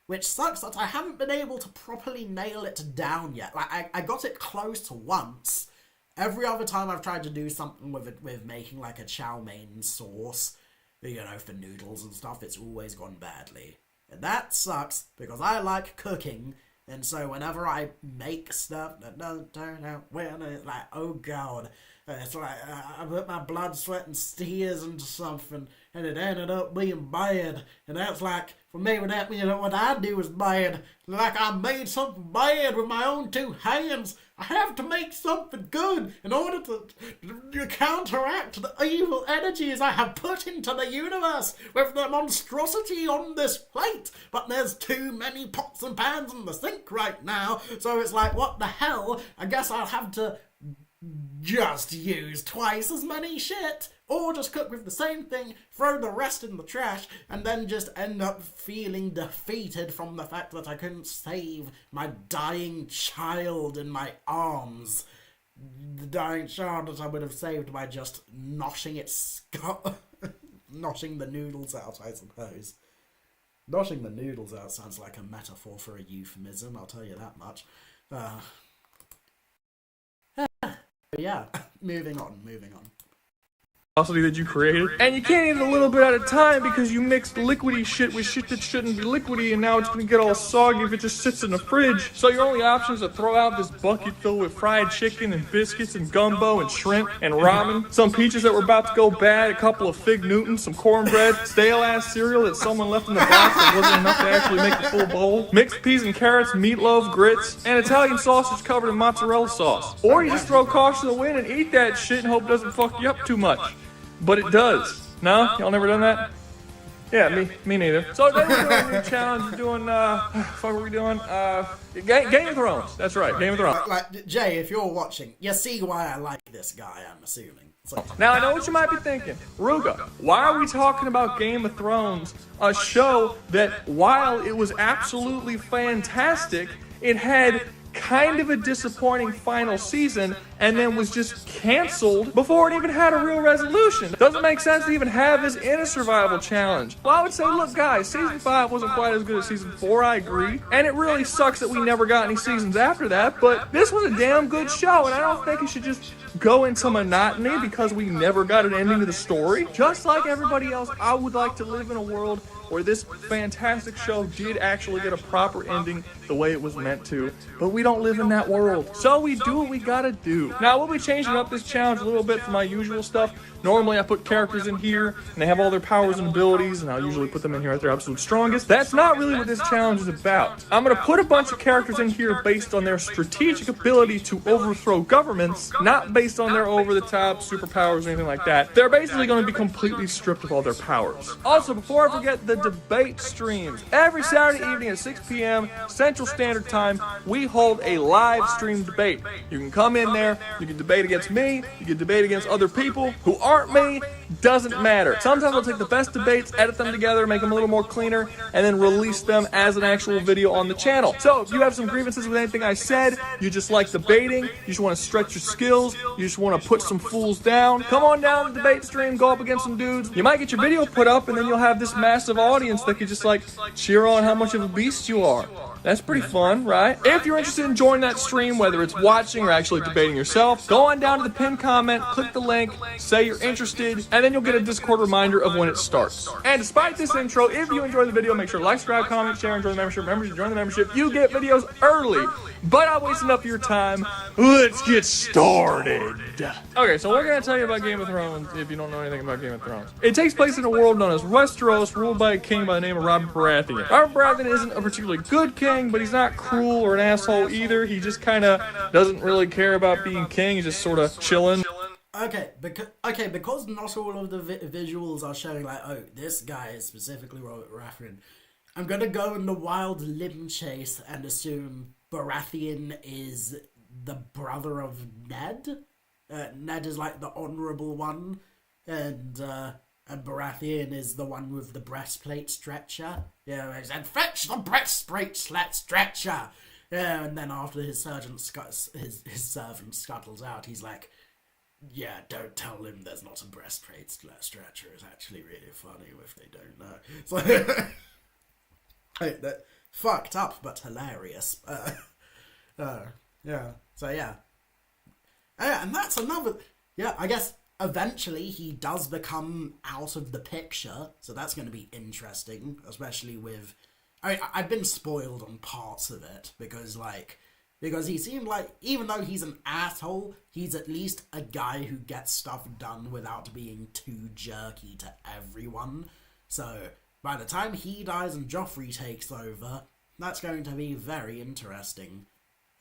Which sucks that I haven't been able to properly nail it down yet. I got it close to once. Every other time I've tried to do something with making, a chow mein sauce, for noodles and stuff, it's always gone badly. And that sucks, because I like cooking, and so whenever I make stuff that doesn't turn out well, it's like, oh god. It's like, I put my blood, sweat, and tears into something, and it ended up being bad. And that's for me, what I do is bad. I made something bad with my own 2 hands. I have to make something good in order to counteract the evil energies I have put into the universe with the monstrosity on this plate. But there's too many pots and pans in the sink right now, so it's what the hell? I guess I'll have to just use twice as many shit, or just cook with the same thing, throw the rest in the trash, and then just end up feeling defeated from the fact that I couldn't save my dying child in my arms. The dying child that I would have saved by just noshing its skull. Noshing the noodles out, I suppose. Noshing the noodles out sounds like a metaphor for a euphemism, I'll tell you that much. Yeah, moving on. that you created. And you can't eat it a little bit at a time because you mixed liquidy shit with shit that shouldn't be liquidy, and now it's gonna get all soggy if it just sits in the fridge. So your only option is to throw out this bucket filled with fried chicken and biscuits and gumbo and shrimp and ramen, some peaches that were about to go bad, a couple of fig Newtons, some cornbread, stale ass cereal that someone left in the box that wasn't enough to actually make the full bowl, mixed peas and carrots, meatloaf, grits, and Italian sausage covered in mozzarella sauce. Or you just throw caution to the wind and eat that shit and hope it doesn't fuck you up too much. But it does. No? Y'all never done that? Yeah, me neither. So today we're doing a new challenge. We're doing, fuck are we doing? Game of Thrones. That's right, Game of Thrones. Like, Jay, if you're watching, you see why I like this guy, I'm assuming. Now, I know what you might be thinking. Ruga, why are we talking about Game of Thrones, a show that, while it was absolutely fantastic, it had kind of a disappointing final season and then was just canceled before it even had a real resolution? Doesn't make sense to even have this in a survival challenge. Well, I would say, look guys, season 5 wasn't quite as good as season 4, I agree, and it really sucks that we never got any seasons after that, but this was a damn good show, and I don't think it should just go into monotony because we never got an ending to the story. Just like everybody else, I would like to live in a world where this fantastic show did actually get a proper ending the way it was meant to, but we don't live in that world. So we do what we gotta do. Now, we'll be changing up this challenge a little bit from my usual stuff. Normally, I put characters in here, and they have all their powers and abilities, and I'll usually put them in here at their absolute strongest. That's not really what this challenge is about. I'm gonna put a bunch of characters in here based on their strategic ability to overthrow governments, not based on their over-the-top superpowers or anything like that. They're basically gonna be completely stripped of all their powers. Also, before I forget, the debate streams. Every Saturday evening at 6 p.m. Central Standard Time, we hold a live stream debate. You can come in there, you can debate against me, you can debate against other people who aren't me, doesn't matter. Sometimes I'll take the best debates, edit them together, make them a little more cleaner, and then release them as an actual video on the channel. So if you have some grievances with anything I said, you just like debating, you just want to stretch your skills, you just want to put some fools down, come on down to the debate stream, go up against some dudes. You might get your video put up, and then you'll have this massive audience that could just like cheer on how much of a beast you are. That's pretty fun, right? If you're interested in joining that stream, whether it's watching or actually debating yourself, go on down to the pinned comment, click the link, say you're interested, and then you'll get a Discord reminder of when it starts. And despite this intro, if you enjoy the video, make sure to like, subscribe, comment, share, and join the membership. Remember, to join the membership, you get videos early. But I wasted enough of your time. Let's get started. Okay, so we're going to tell you about Game of Thrones if you don't know anything about Game of Thrones. It takes place in a world known as Westeros, ruled by a king by the name of Robert Baratheon. Robert Baratheon isn't a particularly good king, but he's not cruel or an asshole either. He just kind of doesn't really care about being king. He's just sort of chilling. Okay, because not all of the visuals are showing like, oh, this guy is specifically Robert Baratheon, I'm gonna go in the wild limb chase and assume Baratheon is the brother of Ned. Ned is like the honourable one, and Baratheon is the one with the breastplate stretcher. Yeah, he said, "Fetch the breastplate stretcher." Yeah, and then after his servant scuttles out, he's like, "Yeah, don't tell him there's not a breastplate stretcher. It's actually really funny if they don't know." It's like, hey, that fucked up but hilarious. Yeah. So yeah. And that's another. Yeah, I guess eventually he does become out of the picture, so that's going to be interesting, especially with. I mean, I've been spoiled on parts of it because he seemed like, even though he's an asshole, he's at least a guy who gets stuff done without being too jerky to everyone. So by the time he dies and Joffrey takes over, that's going to be very interesting.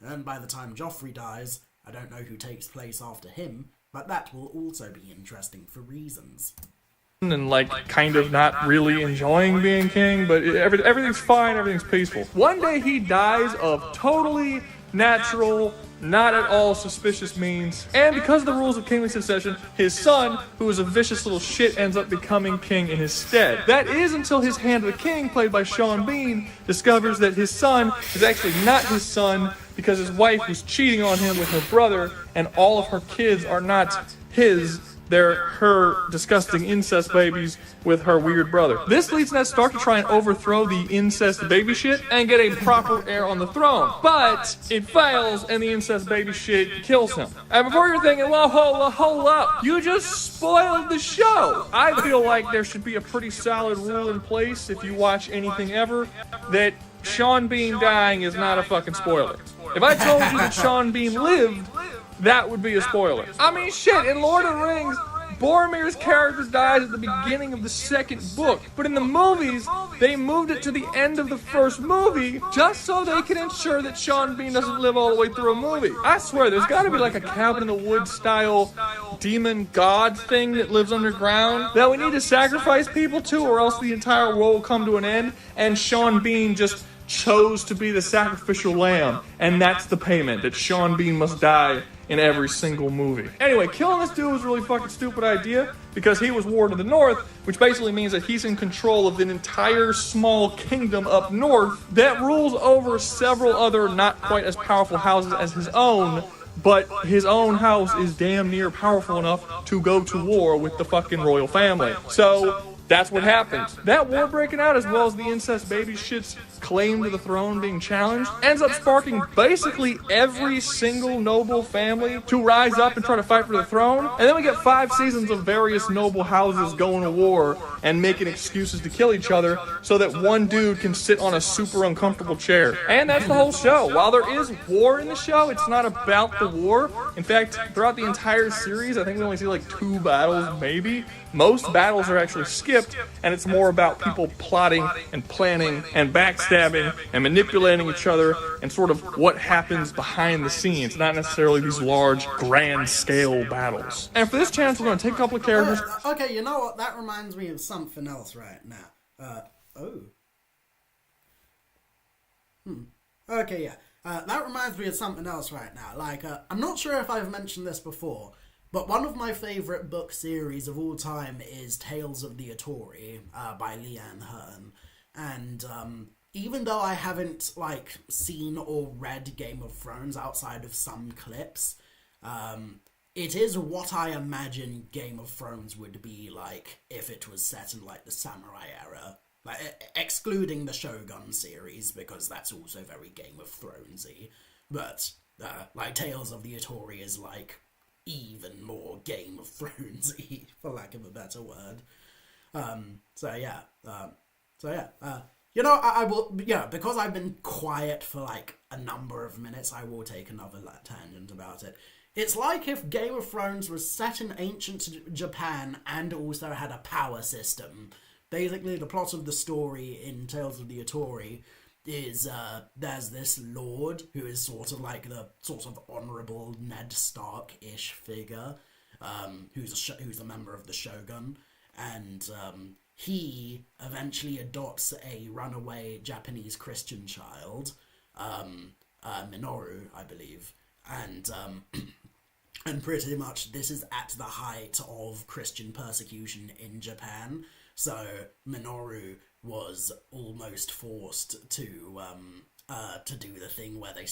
And by the time Joffrey dies, I don't know who takes place after him, but that will also be interesting for reasons. And like kind of not really enjoying being king, but everything's fine, everything's peaceful. One day he dies of totally natural, not at all suspicious means, and because of the rules of kingly succession, his son, who is a vicious little shit, ends up becoming king in his stead. That is until his Hand of the King, played by Sean Bean, discovers that his son is actually not his son because his wife was cheating on him with her brother, and all of her kids are not his, they're her disgusting incest babies with her weird brother. This leads Ned Stark to try and overthrow the incest baby shit and get a proper heir on the throne. But it fails, and the incest baby shit kills him. And before you're thinking, well, hold up, you just spoiled the show. I feel like there should be a pretty solid rule in place if you watch anything ever that Sean Bean dying is not a fucking spoiler. If I told you that Sean Bean lived, that would be a spoiler. I mean, shit, in Lord of the Rings, Boromir's character dies at the beginning of the second book. But in the movies, they moved it to the end of the first movie just so they can ensure that Sean Bean doesn't live all the way through a movie. I swear, there's gotta be like a Cabin in the Woods style demon god thing that lives underground that we need to sacrifice people to, or else the entire world will come to an end, and Sean Bean just chose to be the sacrificial lamb, and that's the payment, that Sean Bean must die in every single movie. Anyway, killing this dude was a really fucking stupid idea because he was Ward of the North, which basically means that he's in control of an entire small kingdom up north that rules over several other not quite as powerful houses as his own, but his own house is damn near powerful enough to go to war with the fucking royal family. So that's what happens. That war breaking out, as well as the incest baby shit's claim to the throne being challenged, ends up sparking basically every single noble family to rise up and try to fight for the throne. And then we get 5 seasons of various noble houses going to war and making excuses to kill each other so that one dude can sit on a super uncomfortable chair. And that's the whole show. While there is war in the show, it's not about the war. In fact, throughout the entire series, I think we only see like 2 battles, maybe. Most battles are actually skipped, and it's more about people plotting and planning and backstabbing and manipulating each other and sort of what happens behind the scenes, not necessarily these large, grand-scale battles. And for this chance, we're going to take a couple of characters. Okay, you know what? That reminds me of something else right now. Okay, yeah. That reminds me of something else right now. Like, I'm not sure if I've mentioned this before, but one of my favourite book series of all time is Tales of the Atori by Leanne Hearn. And even though I haven't, like, seen or read Game of Thrones outside of some clips, it is what I imagine Game of Thrones would be like if it was set in, like, the samurai era. Like, excluding the Shogun series, because that's also very Game of Thronesy. But, like, Tales of the Atori is, like, even more Game of Thronesy, for lack of a better word. You know, I will, yeah, because I've been quiet for like a number of minutes, I will take another tangent about it. It's like if Game of Thrones was set in ancient Japan and also had a power system. Basically, the plot of the story in Tales of the Atori is there's this lord who is sort of like the sort of honourable Ned Stark-ish figure, who's a member of the Shogun, and he eventually adopts a runaway Japanese Christian child, Minoru, I believe, and and pretty much this is at the height of Christian persecution in Japan. So Minoru was almost forced to do the thing where they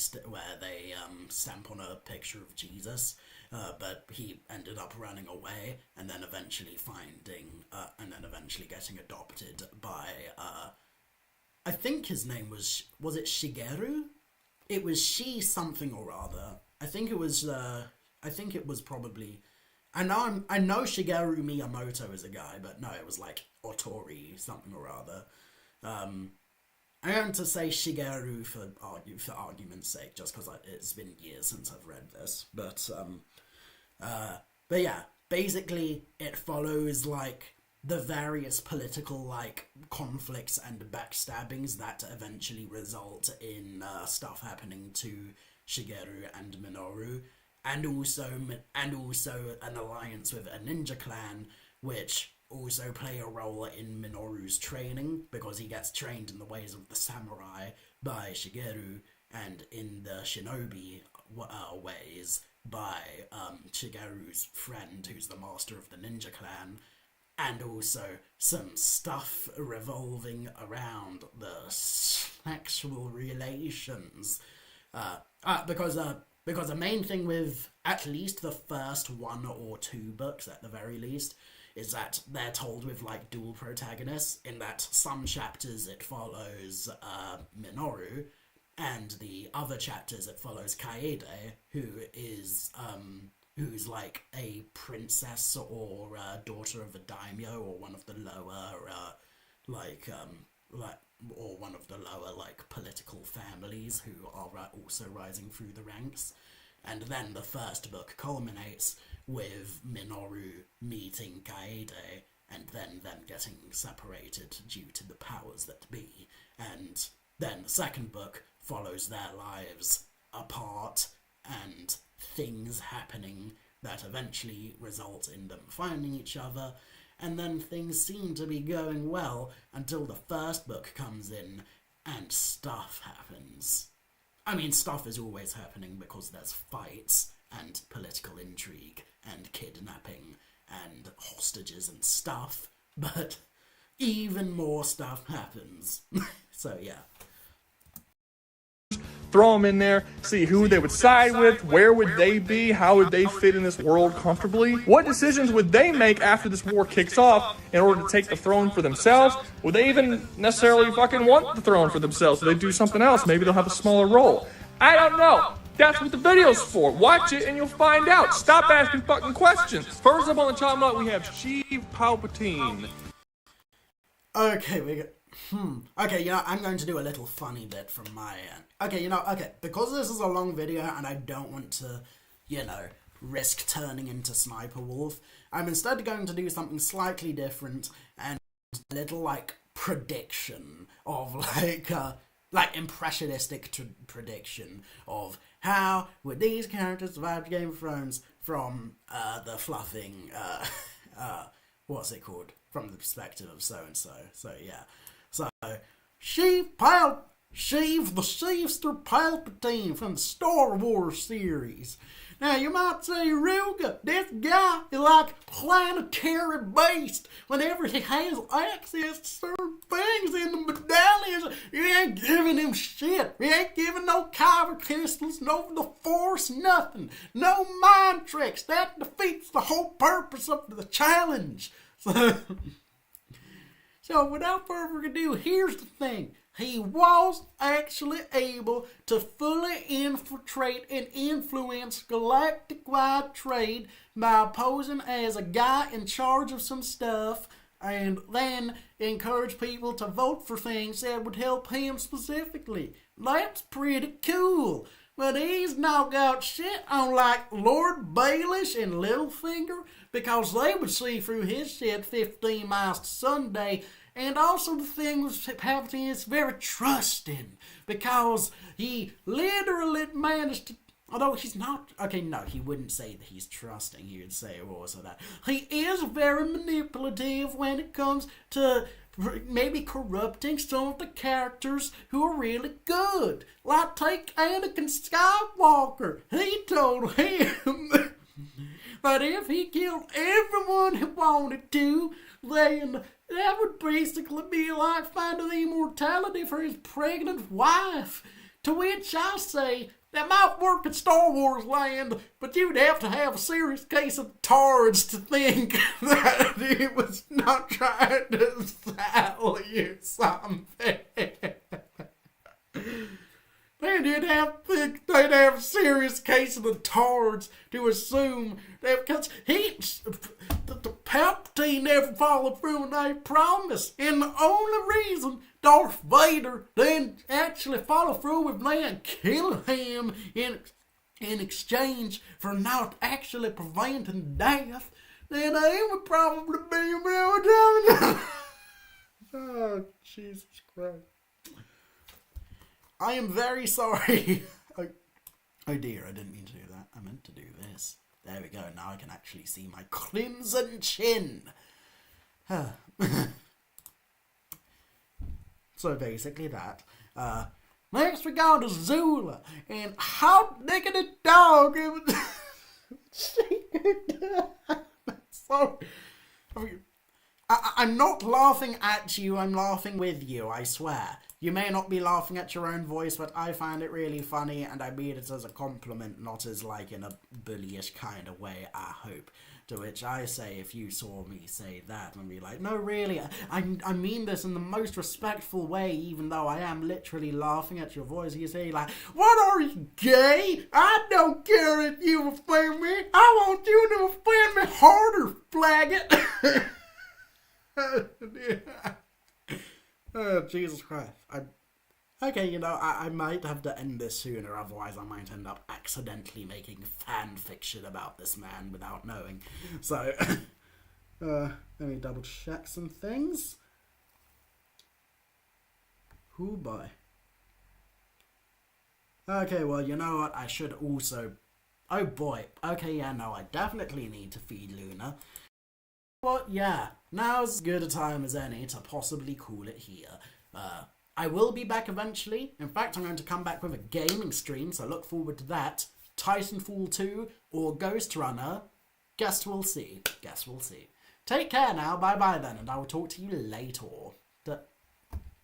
stamp on a picture of Jesus, but he ended up running away and then eventually getting adopted by I think his name was it Shigeru? It was Shi something or other. I think it was probably. I know Shigeru Miyamoto is a guy, but no, it was like Otori something or other. I'm going to say Shigeru for argument's sake, just because it's been years since I've read this. But yeah, basically it follows like the various political like conflicts and backstabbings that eventually result in stuff happening to Shigeru and Minoru. And also an alliance with a ninja clan, which also play a role in Minoru's training, because he gets trained in the ways of the samurai by Shigeru, and in the shinobi ways by Shigeru's friend, who's the master of the ninja clan, and also some stuff revolving around the sexual relations. Because because the main thing with at least the first 1 or 2 books, at the very least, is that they're told with like dual protagonists. In that some chapters it follows Minoru, and the other chapters it follows Kaede, who is who's like a princess or daughter of a daimyo, or one of the lower or one of the lower like political families who are also rising through the ranks. And then the first book culminates with Minoru meeting Kaede, and then them getting separated due to the powers that be. And then the second book follows their lives apart and things happening that eventually result in them finding each other. And then things seem to be going well until the first book comes in and stuff happens. I mean, stuff is always happening because there's fights and political intrigue and kidnapping and hostages and stuff, but even more stuff happens. So yeah. Throw them in there, see who they would side with, where would they be, how would they fit in this world comfortably, what decisions would they make after this war kicks off in order to take the throne for themselves. Would they even necessarily fucking want the throne for themselves? Would they do something else? Maybe they'll have a smaller role. I don't know. That's what the video's for. Watch it and you'll find out. Stop asking fucking questions. First up on the timeline, we have Sheev Palpatine. Okay, we got... Okay, I'm going to do a little funny bit from my end. Okay, because this is a long video and I don't want to, risk turning into Sniper Wolf, I'm instead going to do something slightly different and a little, prediction of, impressionistic prediction of how would these characters survive Game of Thrones from, the fluffing, what's it called? From the perspective of so-and-so. So, yeah. So, Sheev the Sheevster Palpatine from the Star Wars series. Now, you might say, Ruga, this guy is like a planetary beast. Whenever he has access to certain things in the medallions, you ain't giving him shit. You ain't giving no kyber crystals, no the Force, nothing. No mind tricks. That defeats the whole purpose of the challenge. So, without further ado, here's the thing. He was actually able to fully infiltrate and influence galactic-wide trade by posing as a guy in charge of some stuff and then encourage people to vote for things that would help him specifically. That's pretty cool. But he's knocked out shit on Lord Baelish and Littlefinger because they would see through his shit 15 miles to Sunday. And also the thing with Palpatine is very trusting because he literally managed to, although he's not, he wouldn't say that he's trusting, he would say also that he is very manipulative when it comes to maybe corrupting some of the characters who are really good. Like take Anakin Skywalker. He told him that if he killed everyone he wanted to, then that would basically be like finding immortality for his pregnant wife. To which I say, that might work in Star Wars land, but you'd have to have a serious case of tards to think that he was not trying to sell you something. They'd have a serious case of the tards to assume that because the Palpatine never followed through on their promise, and the only reason Darth Vader didn't actually follow through with them killing him in exchange for not actually preventing death, then they would probably be around. Oh, Jesus Christ. I am very sorry. Oh dear, I didn't mean to do that. I meant to do this. There we go, now I can actually see my crimson chin. So basically that. Next we go to Zula. And how diggity dog it was... So... I'm not laughing at you, I'm laughing with you, I swear. You may not be laughing at your own voice, but I find it really funny, and I mean it as a compliment, not as like in a bullyish kind of way, I hope. To which I say, if you saw me say that, and be like, no really, I mean this in the most respectful way, even though I am literally laughing at your voice. You say like, what are you, gay? I don't care if you offend me, I want you to offend me harder, faggot. Oh, Jesus Christ. Okay, you know, I might have to end this sooner, otherwise I might end up accidentally making fan fiction about this man without knowing. So, let me double check some things. Oh boy. Okay, well, you know what, I should also... Oh boy, okay, yeah, no, I definitely need to feed Luna. Well, yeah, now's as good a time as any to possibly call it here. I will be back eventually. In fact, I'm going to come back with a gaming stream, so look forward to that. Titanfall 2 or Ghost Runner. Guess we'll see. Guess we'll see. Take care now. Bye-bye then, and I will talk to you later.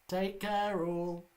Take care all.